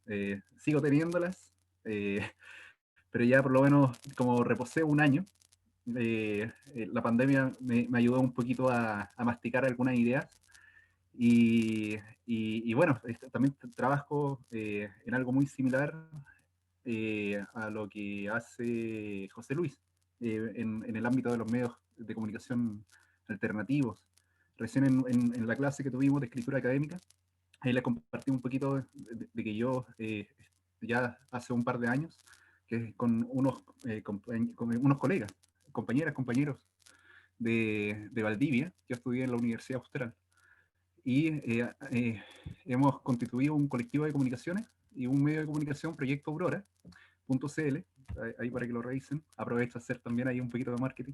Sigo teniéndolas, pero ya por lo menos como reposé un año, la pandemia me ayudó un poquito a masticar algunas ideas. Y bueno, también trabajo en algo muy similar a lo que hace José Luis en el ámbito de los medios de comunicación alternativos. Recién en la clase que tuvimos de escritura académica, ahí le compartí un poquito de que yo ya hace un par de años, que con unos colegas, compañeros de Valdivia, yo estudié en la Universidad Austral, y hemos constituido un colectivo de comunicaciones y un medio de comunicación, Proyecto Aurora.cl, ahí para que lo revisen. Aprovecho a hacer también ahí un poquito de marketing.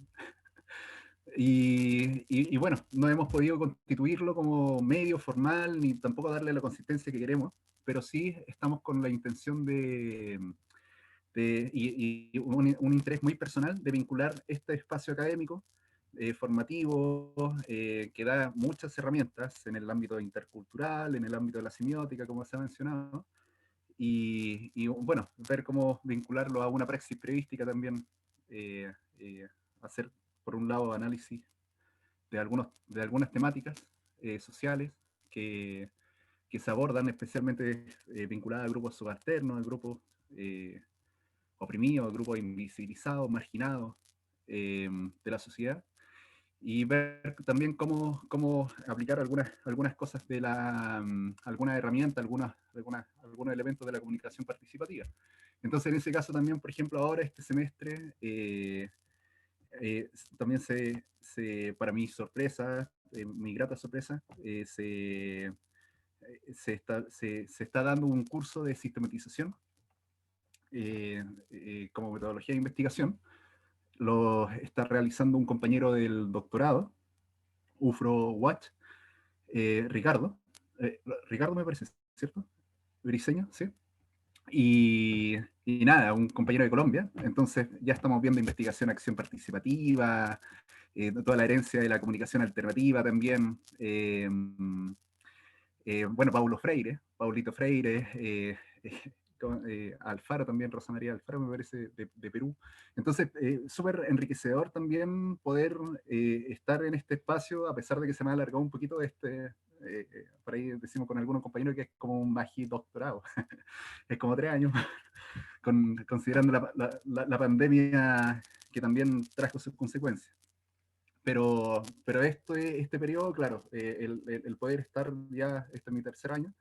Y bueno, no hemos podido constituirlo como medio formal, ni tampoco darle la consistencia que queremos, pero sí estamos con la intención y un interés muy personal de vincular este espacio académico formativo, que da muchas herramientas en el ámbito intercultural, en el ámbito de la semiótica, como se ha mencionado, y bueno, ver cómo vincularlo a una praxis periodística también, hacer por un lado análisis de algunas temáticas sociales que se abordan especialmente vinculadas a grupos subalternos, a grupos oprimidos, a grupos invisibilizados, marginados de la sociedad, y ver también cómo aplicar algunas cosas de algunas herramientas, algunos elementos de la comunicación participativa. Entonces, en ese caso también, por ejemplo, ahora este semestre, también para mi sorpresa, mi grata sorpresa, se está dando un curso de sistematización como metodología de investigación. Lo está realizando un compañero del doctorado, UFRO Watch, Ricardo. Ricardo me parece, ¿cierto? Briseño, ¿sí? Y nada, un compañero de Colombia. Entonces ya estamos viendo investigación, acción participativa, toda la herencia de la comunicación alternativa también. Bueno, Paulito Freire, Alfaro también, Rosa María Alfaro me parece, de Perú. Entonces, súper enriquecedor también poder estar en este espacio, a pesar de que se me ha alargado un poquito por ahí decimos con algunos compañeros que es como un magidoctorado, es como 3 años, considerando la pandemia que también trajo sus consecuencias. Pero este periodo, claro, el poder estar ya, este es mi 3er año,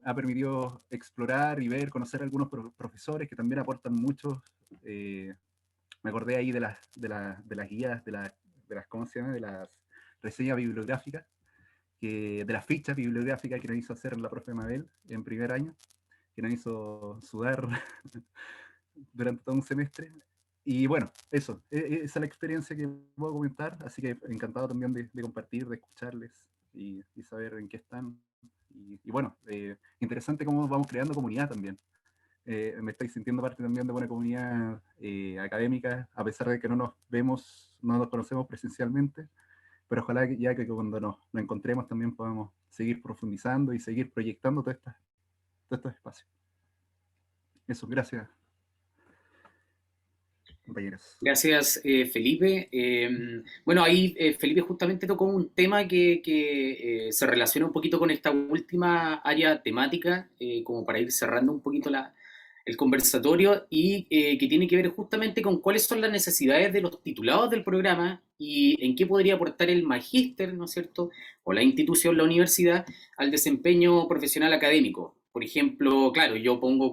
ha permitido explorar y ver, conocer a algunos profesores que también aportan mucho. Me acordé ahí de las guías, de las, ¿cómo se llama? De las reseñas bibliográficas, de las fichas bibliográficas que nos hizo hacer la profe Mabel en primer año, que nos hizo sudar durante todo un semestre. Y bueno, esa es la experiencia que puedo comentar, así que encantado también de compartir, de escucharles y saber en qué están. Y bueno, interesante cómo vamos creando comunidad también. Me estoy sintiendo parte también de una comunidad académica, a pesar de que no nos vemos, no nos conocemos presencialmente, pero ojalá que cuando nos encontremos también podamos seguir profundizando y seguir proyectando todos estos espacios. Eso, gracias, compañeros. Gracias, Felipe. Bueno, ahí Felipe justamente tocó un tema que se relaciona un poquito con esta última área temática, como para ir cerrando un poquito el conversatorio, y que tiene que ver justamente con cuáles son las necesidades de los titulados del programa y en qué podría aportar el magíster, ¿no es cierto?, o la institución, la universidad, al desempeño profesional académico. Por ejemplo, claro, yo pongo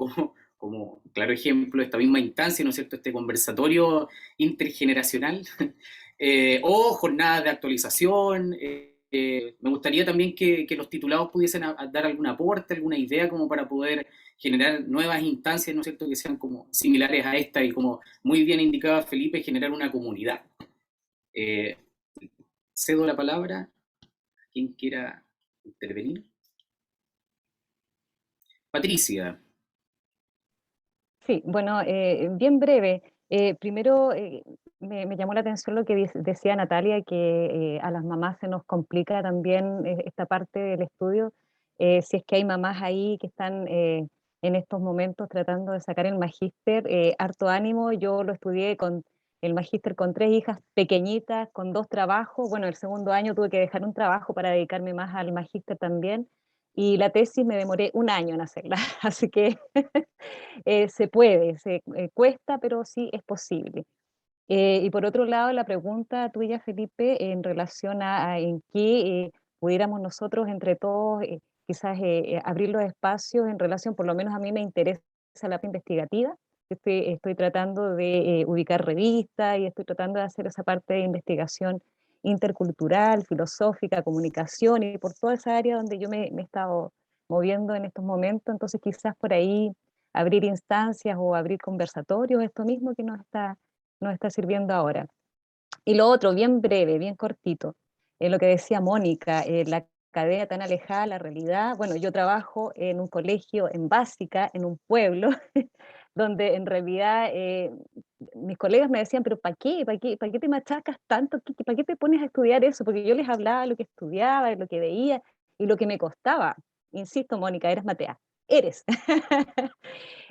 como claro ejemplo esta misma instancia, ¿no es cierto?, este conversatorio intergeneracional, o jornadas de actualización. Me gustaría también que los titulados pudiesen dar algún aporte, alguna idea como para poder generar nuevas instancias, ¿no es cierto?, que sean como similares a esta y como muy bien indicaba Felipe, generar una comunidad. Cedo la palabra a quien quiera intervenir. Patricia. Sí, bueno, bien breve. Primero, me llamó la atención lo que decía Natalia, que a las mamás se nos complica también esta parte del estudio. Si es que hay mamás ahí que están en estos momentos tratando de sacar el magíster, harto ánimo. Yo lo estudié con el magíster con 3 hijas pequeñitas, con 2 trabajos. Bueno, el segundo año tuve que dejar un trabajo para dedicarme más al magíster también. Y la tesis me demoré 1 año en hacerla, así que se puede, cuesta, pero sí es posible. Y por otro lado, la pregunta tuya, Felipe, en relación a en qué pudiéramos nosotros entre todos quizás abrir los espacios en relación, por lo menos a mí me interesa la parte investigativa. Estoy tratando de ubicar revistas y estoy tratando de hacer esa parte de investigación intercultural, filosófica, comunicación y por toda esa área donde yo me he estado moviendo en estos momentos. Entonces quizás por ahí abrir instancias o abrir conversatorios, esto mismo que nos está sirviendo ahora. Y lo otro, bien breve, bien cortito, lo que decía Mónica, la academia tan alejada de la realidad. Bueno, yo trabajo en un colegio en básica, en un pueblo, donde en realidad mis colegas me decían, pero ¿para qué? ¿Para qué te machacas tanto? ¿Para qué te pones a estudiar eso? Porque yo les hablaba de lo que estudiaba, de lo que veía y lo que me costaba. Insisto, Mónica, eres matea. Eres.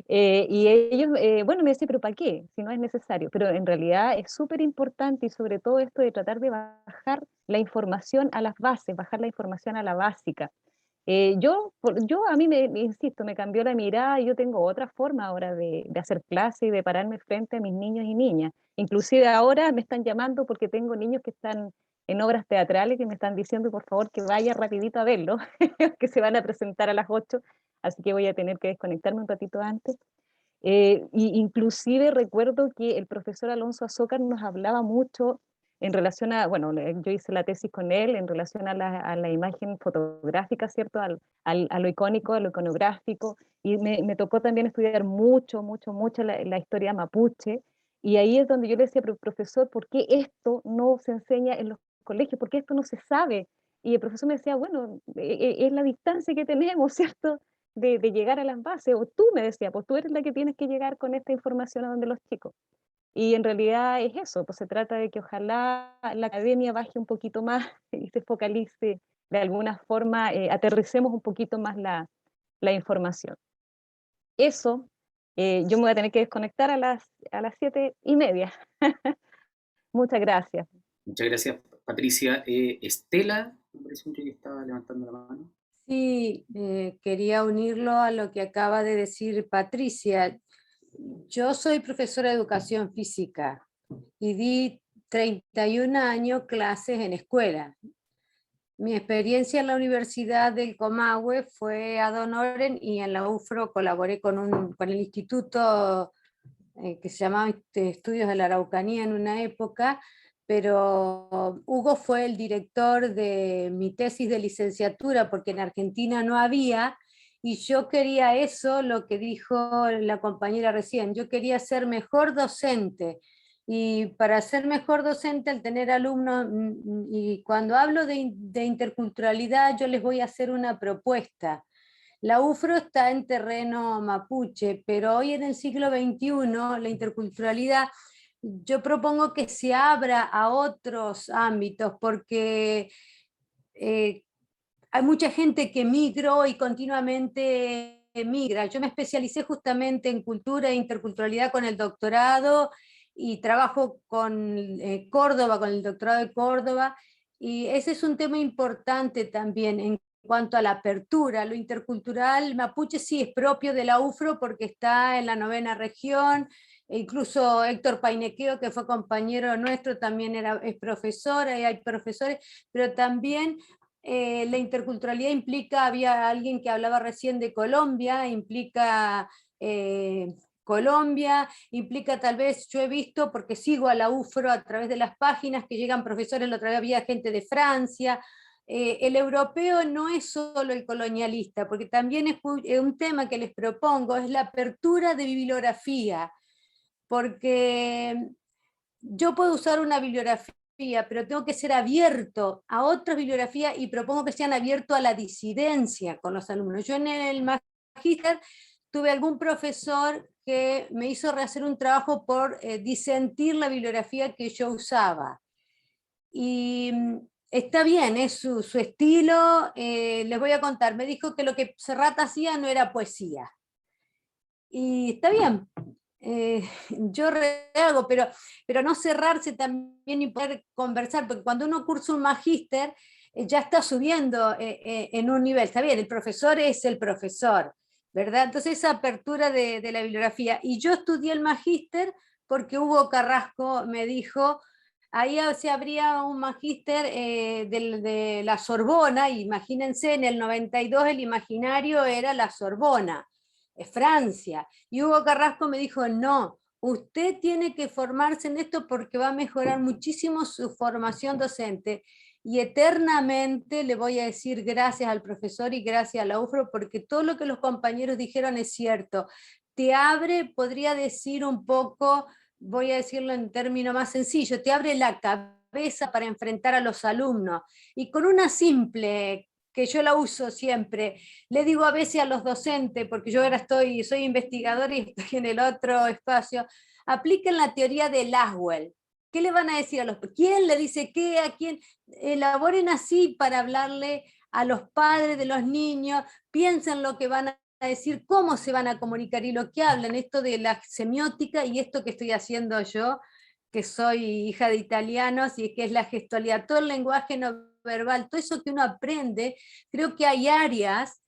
Y ellos, bueno, me decían, pero ¿para qué? Si no es necesario. Pero en realidad es súper importante y sobre todo esto de tratar de bajar la información a las bases, bajar la información a la básica. Yo a mí, insisto, me cambió la mirada y yo tengo otra forma ahora de hacer clase y de pararme frente a mis niños y niñas. Inclusive ahora me están llamando porque tengo niños que están en obras teatrales que me están diciendo por favor que vaya rapidito a verlo, que se van a presentar a las 8, así que voy a tener que desconectarme un ratito antes. Y inclusive recuerdo que el profesor Alonso Azócar nos hablaba mucho en relación a, bueno, yo hice la tesis con él en relación a la imagen fotográfica, ¿cierto? A lo icónico, a lo iconográfico, y me tocó también estudiar mucho la historia mapuche, y ahí es donde yo le decía, pero profesor, ¿por qué esto no se enseña en los colegios? ¿Por qué esto no se sabe? Y el profesor me decía, bueno, es la distancia que tenemos, ¿cierto? De llegar a las bases, o tú me decías, pues tú eres la que tienes que llegar con esta información a donde los chicos. Y en realidad es eso, pues se trata de que ojalá la academia baje un poquito más y se focalice de alguna forma, aterricemos un poquito más la información. Eso, yo me voy a tener que desconectar a las 7:30. Muchas gracias. Muchas gracias, Patricia. Estela, me parece mucho que estaba levantando la mano. Sí, quería unirlo a lo que acaba de decir Patricia. Yo soy profesora de educación física y di 31 años clases en escuela. Mi experiencia en la Universidad del Comahue fue ad honorem y en la UFRO colaboré con el instituto que se llamaba Estudios de la Araucanía en una época, pero Hugo fue el director de mi tesis de licenciatura porque en Argentina no había, y yo quería eso, lo que dijo la compañera recién, yo quería ser mejor docente. Y para ser mejor docente, al tener alumnos, y cuando hablo de interculturalidad, yo les voy a hacer una propuesta. La UFRO está en terreno mapuche, pero hoy en el siglo XXI, la interculturalidad, yo propongo que se abra a otros ámbitos, porque hay mucha gente que migró y continuamente migra. Yo me especialicé justamente en cultura e interculturalidad con el doctorado, y trabajo con Córdoba, con el doctorado de Córdoba, y ese es un tema importante también en cuanto a la apertura. Lo intercultural mapuche sí es propio de la UFRO porque está en la 9ª región, e incluso Héctor Painequeo, que fue compañero nuestro, también es profesor, y hay profesores, pero también la interculturalidad implica, había alguien que hablaba recién de Colombia, implica Colombia, implica tal vez, yo he visto, porque sigo a la UFRO a través de las páginas, que llegan profesores, la otra vez había gente de Francia, el europeo no es solo el colonialista, porque también es un tema que les propongo, es la apertura de bibliografía, porque yo puedo usar una bibliografía, pero tengo que ser abierto a otras bibliografías y propongo que sean abiertos a la disidencia con los alumnos. Yo en el magíster tuve algún profesor que me hizo rehacer un trabajo por disentir la bibliografía que yo usaba. Y está bien, es su estilo. Les voy a contar, me dijo que lo que Serrat hacía no era poesía. Y está bien, yo rehago, pero no cerrarse también y poder conversar, porque cuando uno cursa un magíster, ya está subiendo en un nivel. Está bien, el profesor es el profesor, ¿verdad? Entonces esa apertura de la bibliografía. Y yo estudié el magíster porque Hugo Carrasco me dijo, ahí se abría un magíster de la Sorbona, imagínense, en el 92 el imaginario era la Sorbona, Francia. Y Hugo Carrasco me dijo, no, usted tiene que formarse en esto porque va a mejorar muchísimo su formación docente. Y eternamente le voy a decir gracias al profesor y gracias a la UFRO, porque todo lo que los compañeros dijeron es cierto. Te abre, podría decir un poco, voy a decirlo en términos más sencillos, te abre la cabeza para enfrentar a los alumnos. Y con una simple, que yo la uso siempre, le digo a veces a los docentes, porque yo ahora soy investigadora y estoy en el otro espacio, apliquen la teoría de Laswell. ¿Qué le van a decir a los? ¿Quién le dice qué? ¿A quién? Elaboren así para hablarle a los padres de los niños, piensen lo que van a decir, cómo se van a comunicar y lo que hablan, esto de la semiótica y esto que estoy haciendo yo, que soy hija de italianos, y que es la gestualidad, todo el lenguaje no verbal, todo eso que uno aprende. Creo que hay áreas,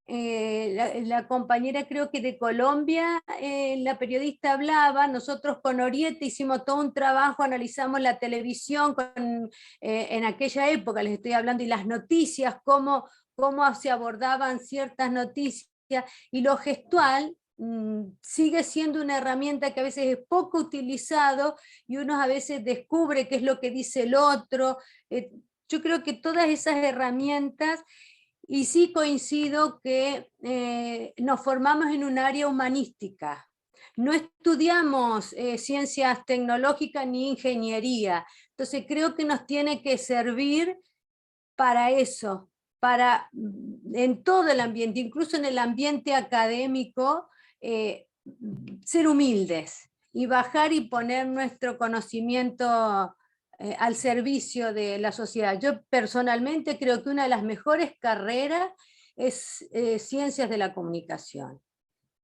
la compañera creo que de Colombia, la periodista hablaba, nosotros con Oriete hicimos todo un trabajo, analizamos la televisión en aquella época, les estoy hablando, y las noticias, cómo se abordaban ciertas noticias, y lo gestual sigue siendo una herramienta que a veces es poco utilizado, y uno a veces descubre qué es lo que dice el otro. Yo creo que todas esas herramientas, y sí coincido que nos formamos en un área humanística. No estudiamos ciencias tecnológicas ni ingeniería. Entonces creo que nos tiene que servir para eso, en todo el ambiente, incluso en el ambiente académico, ser humildes y bajar y poner nuestro conocimiento al servicio de la sociedad. Yo personalmente creo que una de las mejores carreras es ciencias de la comunicación.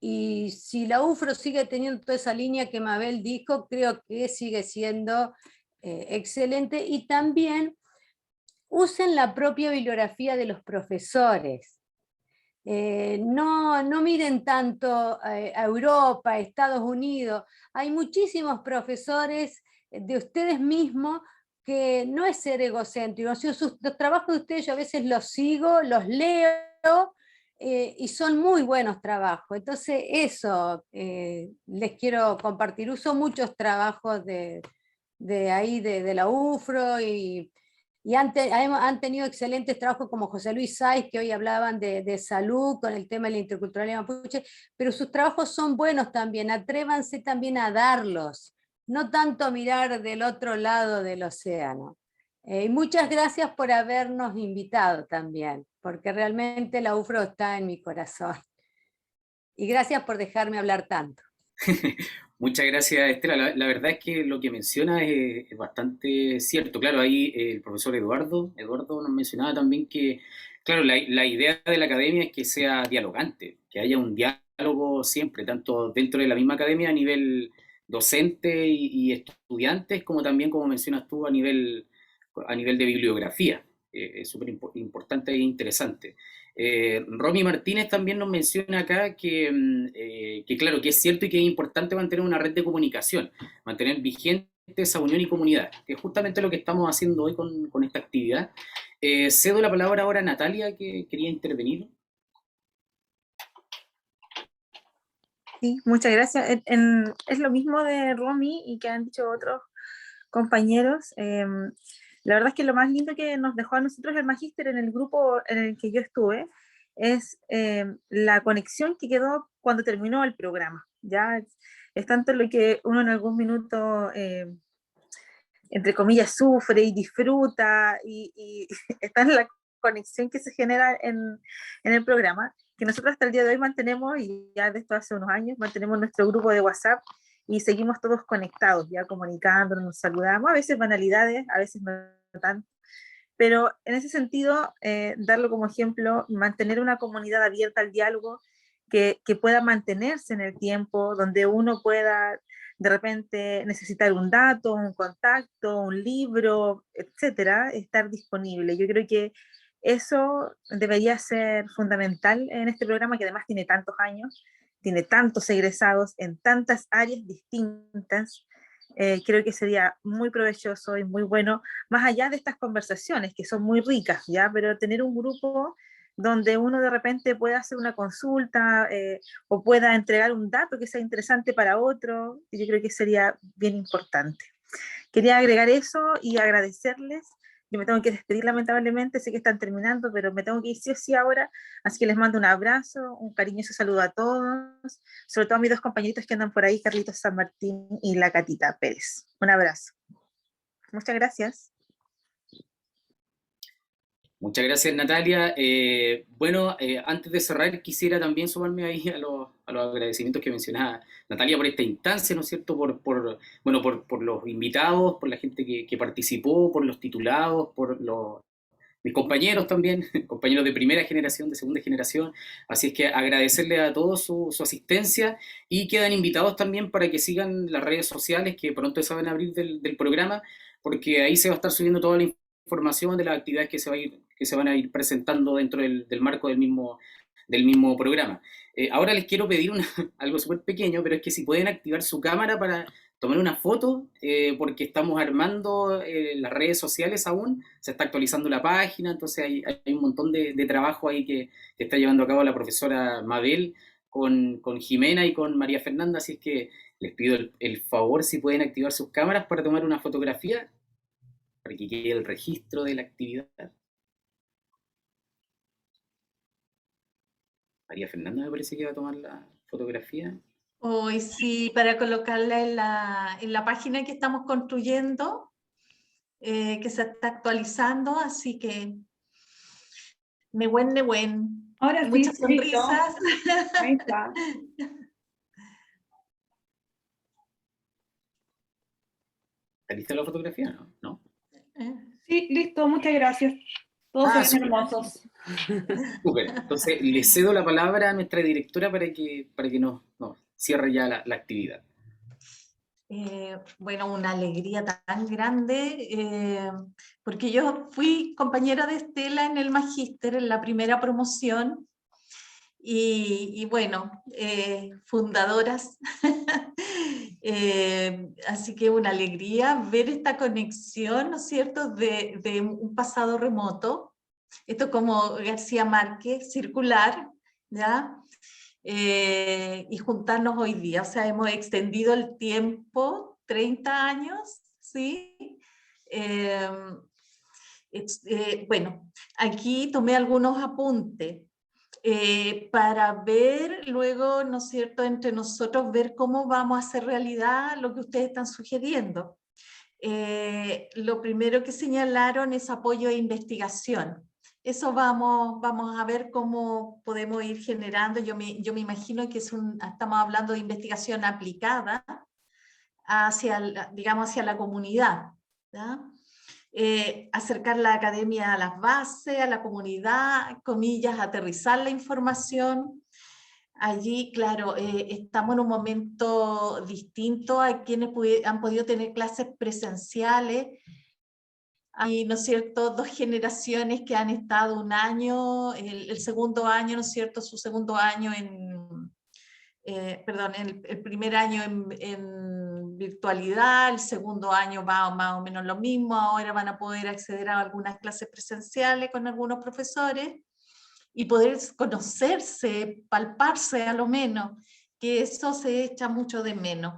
Y si la UFRO sigue teniendo toda esa línea que Mabel dijo, creo que sigue siendo excelente. Y también usen la propia bibliografía de los profesores. No miren tanto a Europa, a Estados Unidos. Hay muchísimos profesores de ustedes mismos que no es ser egocéntrico. Los trabajos de ustedes yo a veces los sigo, los leo, y son muy buenos trabajos. Entonces eso les quiero compartir. Uso muchos trabajos de ahí, de la UFRO, y han tenido excelentes trabajos como José Luis Sáiz, que hoy hablaban de salud con el tema de la interculturalidad mapuche, pero sus trabajos son buenos también, atrévanse también a darlos, no tanto mirar del otro lado del océano. Y muchas gracias por habernos invitado también, porque realmente la UFRO está en mi corazón. Y gracias por dejarme hablar tanto. Muchas gracias, Estela. La verdad es que lo que menciona es bastante cierto. Claro, ahí el profesor Eduardo nos mencionaba también que, claro, la idea de la academia es que sea dialogante, que haya un diálogo siempre, tanto dentro de la misma academia a nivel docente y estudiantes, como también, como mencionas tú, a nivel de bibliografía. Es súper importante e interesante. Romy Martínez también nos menciona acá que claro, que es cierto y que es importante mantener una red de comunicación, mantener vigente esa unión y comunidad, que es justamente lo que estamos haciendo hoy con esta actividad. Cedo la palabra ahora a Natalia, que quería intervenir. Sí, muchas gracias. Es lo mismo de Romy y que han dicho otros compañeros. La verdad es que lo más lindo que nos dejó a nosotros el magíster en el grupo en el que yo estuve es la conexión que quedó cuando terminó el programa. Ya es tanto lo que uno en algún minuto, entre comillas, sufre y disfruta, y está en la conexión que se genera en el programa, que nosotros hasta el día de hoy mantenemos, y ya de esto hace unos años, mantenemos nuestro grupo de WhatsApp y seguimos todos conectados, ya comunicándonos, nos saludamos, a veces banalidades, a veces no tanto, pero en ese sentido, darlo como ejemplo, mantener una comunidad abierta al diálogo, que pueda mantenerse en el tiempo, donde uno pueda de repente necesitar un dato, un contacto, un libro, etcétera, estar disponible. Yo creo que eso debería ser fundamental en este programa, que además tiene tantos años, tiene tantos egresados en tantas áreas distintas. Creo que sería muy provechoso y muy bueno, más allá de estas conversaciones que son muy ricas, ¿ya? Pero tener un grupo donde uno de repente pueda hacer una consulta, o pueda entregar un dato que sea interesante para otro, yo creo que sería bien importante. Quería agregar eso y agradecerles. Yo me tengo que despedir lamentablemente, sé que están terminando, pero me tengo que ir sí o sí ahora, así que les mando un abrazo, un cariñoso saludo a todos, sobre todo a mis dos compañeritos que andan por ahí, Carlitos San Martín y la Catita Pérez. Un abrazo. Muchas gracias. Muchas gracias, Natalia. Bueno, antes de cerrar, quisiera también sumarme ahí a los agradecimientos que mencionaba Natalia por esta instancia, ¿no es cierto? Por los invitados, por la gente que participó, por los titulados, por mis compañeros también, compañeros de primera generación, de segunda generación. Así es que agradecerle a todos su asistencia, y quedan invitados también para que sigan las redes sociales que pronto se van a abrir del programa, porque ahí se va a estar subiendo toda la información de las actividades que se van a ir presentando dentro del marco del mismo programa. Ahora les quiero pedir algo súper pequeño, pero es que si pueden activar su cámara para tomar una foto, porque estamos armando las redes sociales aún, se está actualizando la página, entonces hay un montón de trabajo ahí que está llevando a cabo la profesora Mabel con Jimena y con María Fernanda, así es que les pido el favor si pueden activar sus cámaras para tomar una fotografía, para que quede el registro de la actividad. María Fernanda me parece que va a tomar la fotografía. Hoy sí, para colocarla en la página que estamos construyendo, que se está actualizando, así que me buen. Ahora sí, muchas listo. sonrisas. Ahí está. ¿Está lista la fotografía? ¿No? Sí, listo, muchas gracias. Todos se ven hermosos. Súper. Entonces, le cedo la palabra a nuestra directora para que nos cierre ya la actividad. Bueno, una alegría tan grande, porque yo fui compañera de Estela en el magíster, en la primera promoción, y bueno, fundadoras, así que una alegría ver esta conexión, ¿no es cierto?, de un pasado remoto, esto como García Márquez, circular, ¿ya?, y juntarnos hoy día, o sea, hemos extendido el tiempo, 30 años, ¿sí? Bueno, aquí tomé algunos apuntes para ver luego, ¿no es cierto?, entre nosotros, ver cómo vamos a hacer realidad lo que ustedes están sugiriendo. Lo primero que señalaron es apoyo e investigación. Eso vamos a ver cómo podemos ir generando. Yo me imagino que estamos hablando de investigación aplicada digamos, hacia la comunidad, ¿ya? Acercar la academia a las bases, a la comunidad, comillas, aterrizar la información. Allí, claro, estamos en un momento distinto a quienes han podido tener clases presenciales. Hay, ¿no es cierto?, dos generaciones que han estado un año, el segundo año, ¿no es cierto?, su segundo año el primer año en virtualidad, el segundo año va más o menos lo mismo, ahora van a poder acceder a algunas clases presenciales con algunos profesores y poder conocerse, palparse a lo menos, que eso se echa mucho de menos.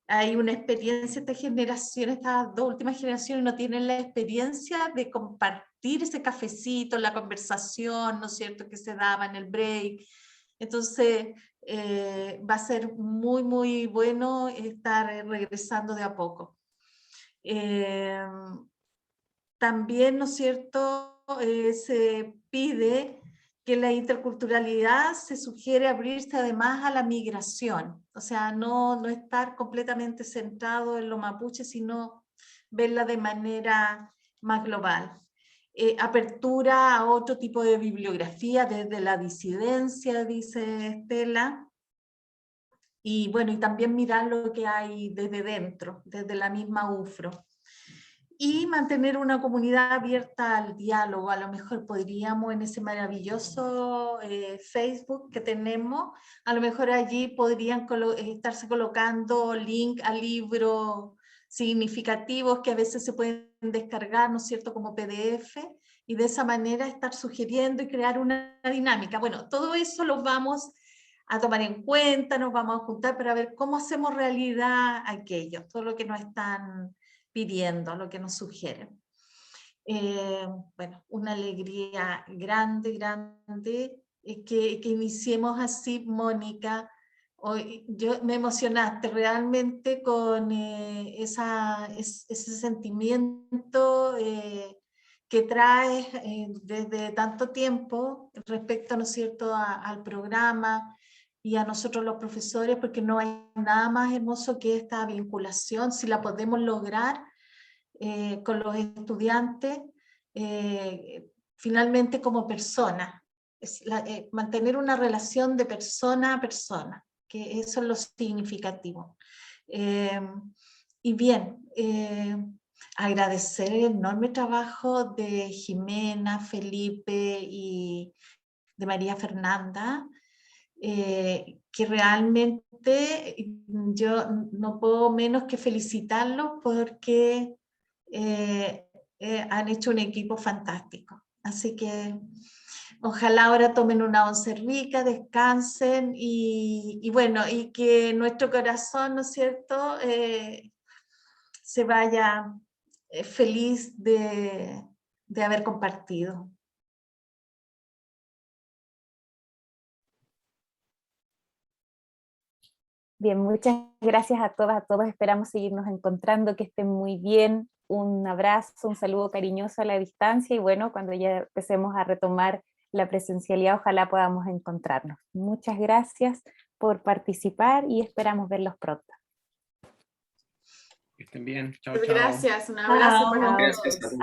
hay una experiencia, esta generación, estas dos últimas generaciones no tienen la experiencia de compartir ese cafecito, la conversación, ¿no es cierto?, que se daba en el break. Entonces, va a ser muy, muy bueno estar regresando de a poco. También, ¿no es cierto?, se pide que la interculturalidad se sugiere abrirse además a la migración, o sea, no estar completamente centrado en lo mapuche, sino verla de manera más global. Apertura a otro tipo de bibliografía desde la disidencia, dice Estela, y bueno, y también mirar lo que hay desde dentro, desde la misma UFRO. Y mantener una comunidad abierta al diálogo. A lo mejor podríamos en ese maravilloso Facebook que tenemos, a lo mejor allí podrían estarse colocando link a libros significativos que a veces se pueden descargar, ¿no es cierto?, como PDF, y de esa manera estar sugiriendo y crear una dinámica. Bueno, todo eso lo vamos a tomar en cuenta, nos vamos a juntar para ver cómo hacemos realidad aquello, todo lo que nos están pidiendo, lo que nos sugieren. Bueno, una alegría grande, grande, que iniciemos así, Mónica. Hoy, me emocionaste realmente con ese sentimiento que traes desde tanto tiempo respecto, ¿no es cierto?, al programa y a nosotros los profesores, porque no hay nada más hermoso que esta vinculación, si la podemos lograr con los estudiantes, finalmente como personas, mantener una relación de persona a persona, que eso es lo significativo. Y bien, agradecer el enorme trabajo de Jimena, Felipe y de María Fernanda, que realmente yo no puedo menos que felicitarlos porque han hecho un equipo fantástico. Así que ojalá ahora tomen una once rica, descansen y bueno, y que nuestro corazón, ¿no es cierto?, se vaya feliz de haber compartido. Bien, muchas gracias a todas, a todos. Esperamos seguirnos encontrando, que estén muy bien. Un abrazo, un saludo cariñoso a la distancia y bueno, cuando ya empecemos a retomar la presencialidad, ojalá podamos encontrarnos. Muchas gracias por participar y esperamos verlos pronto. Que estén bien. Chao, Pues chao. gracias, un abrazo para Chao. todos.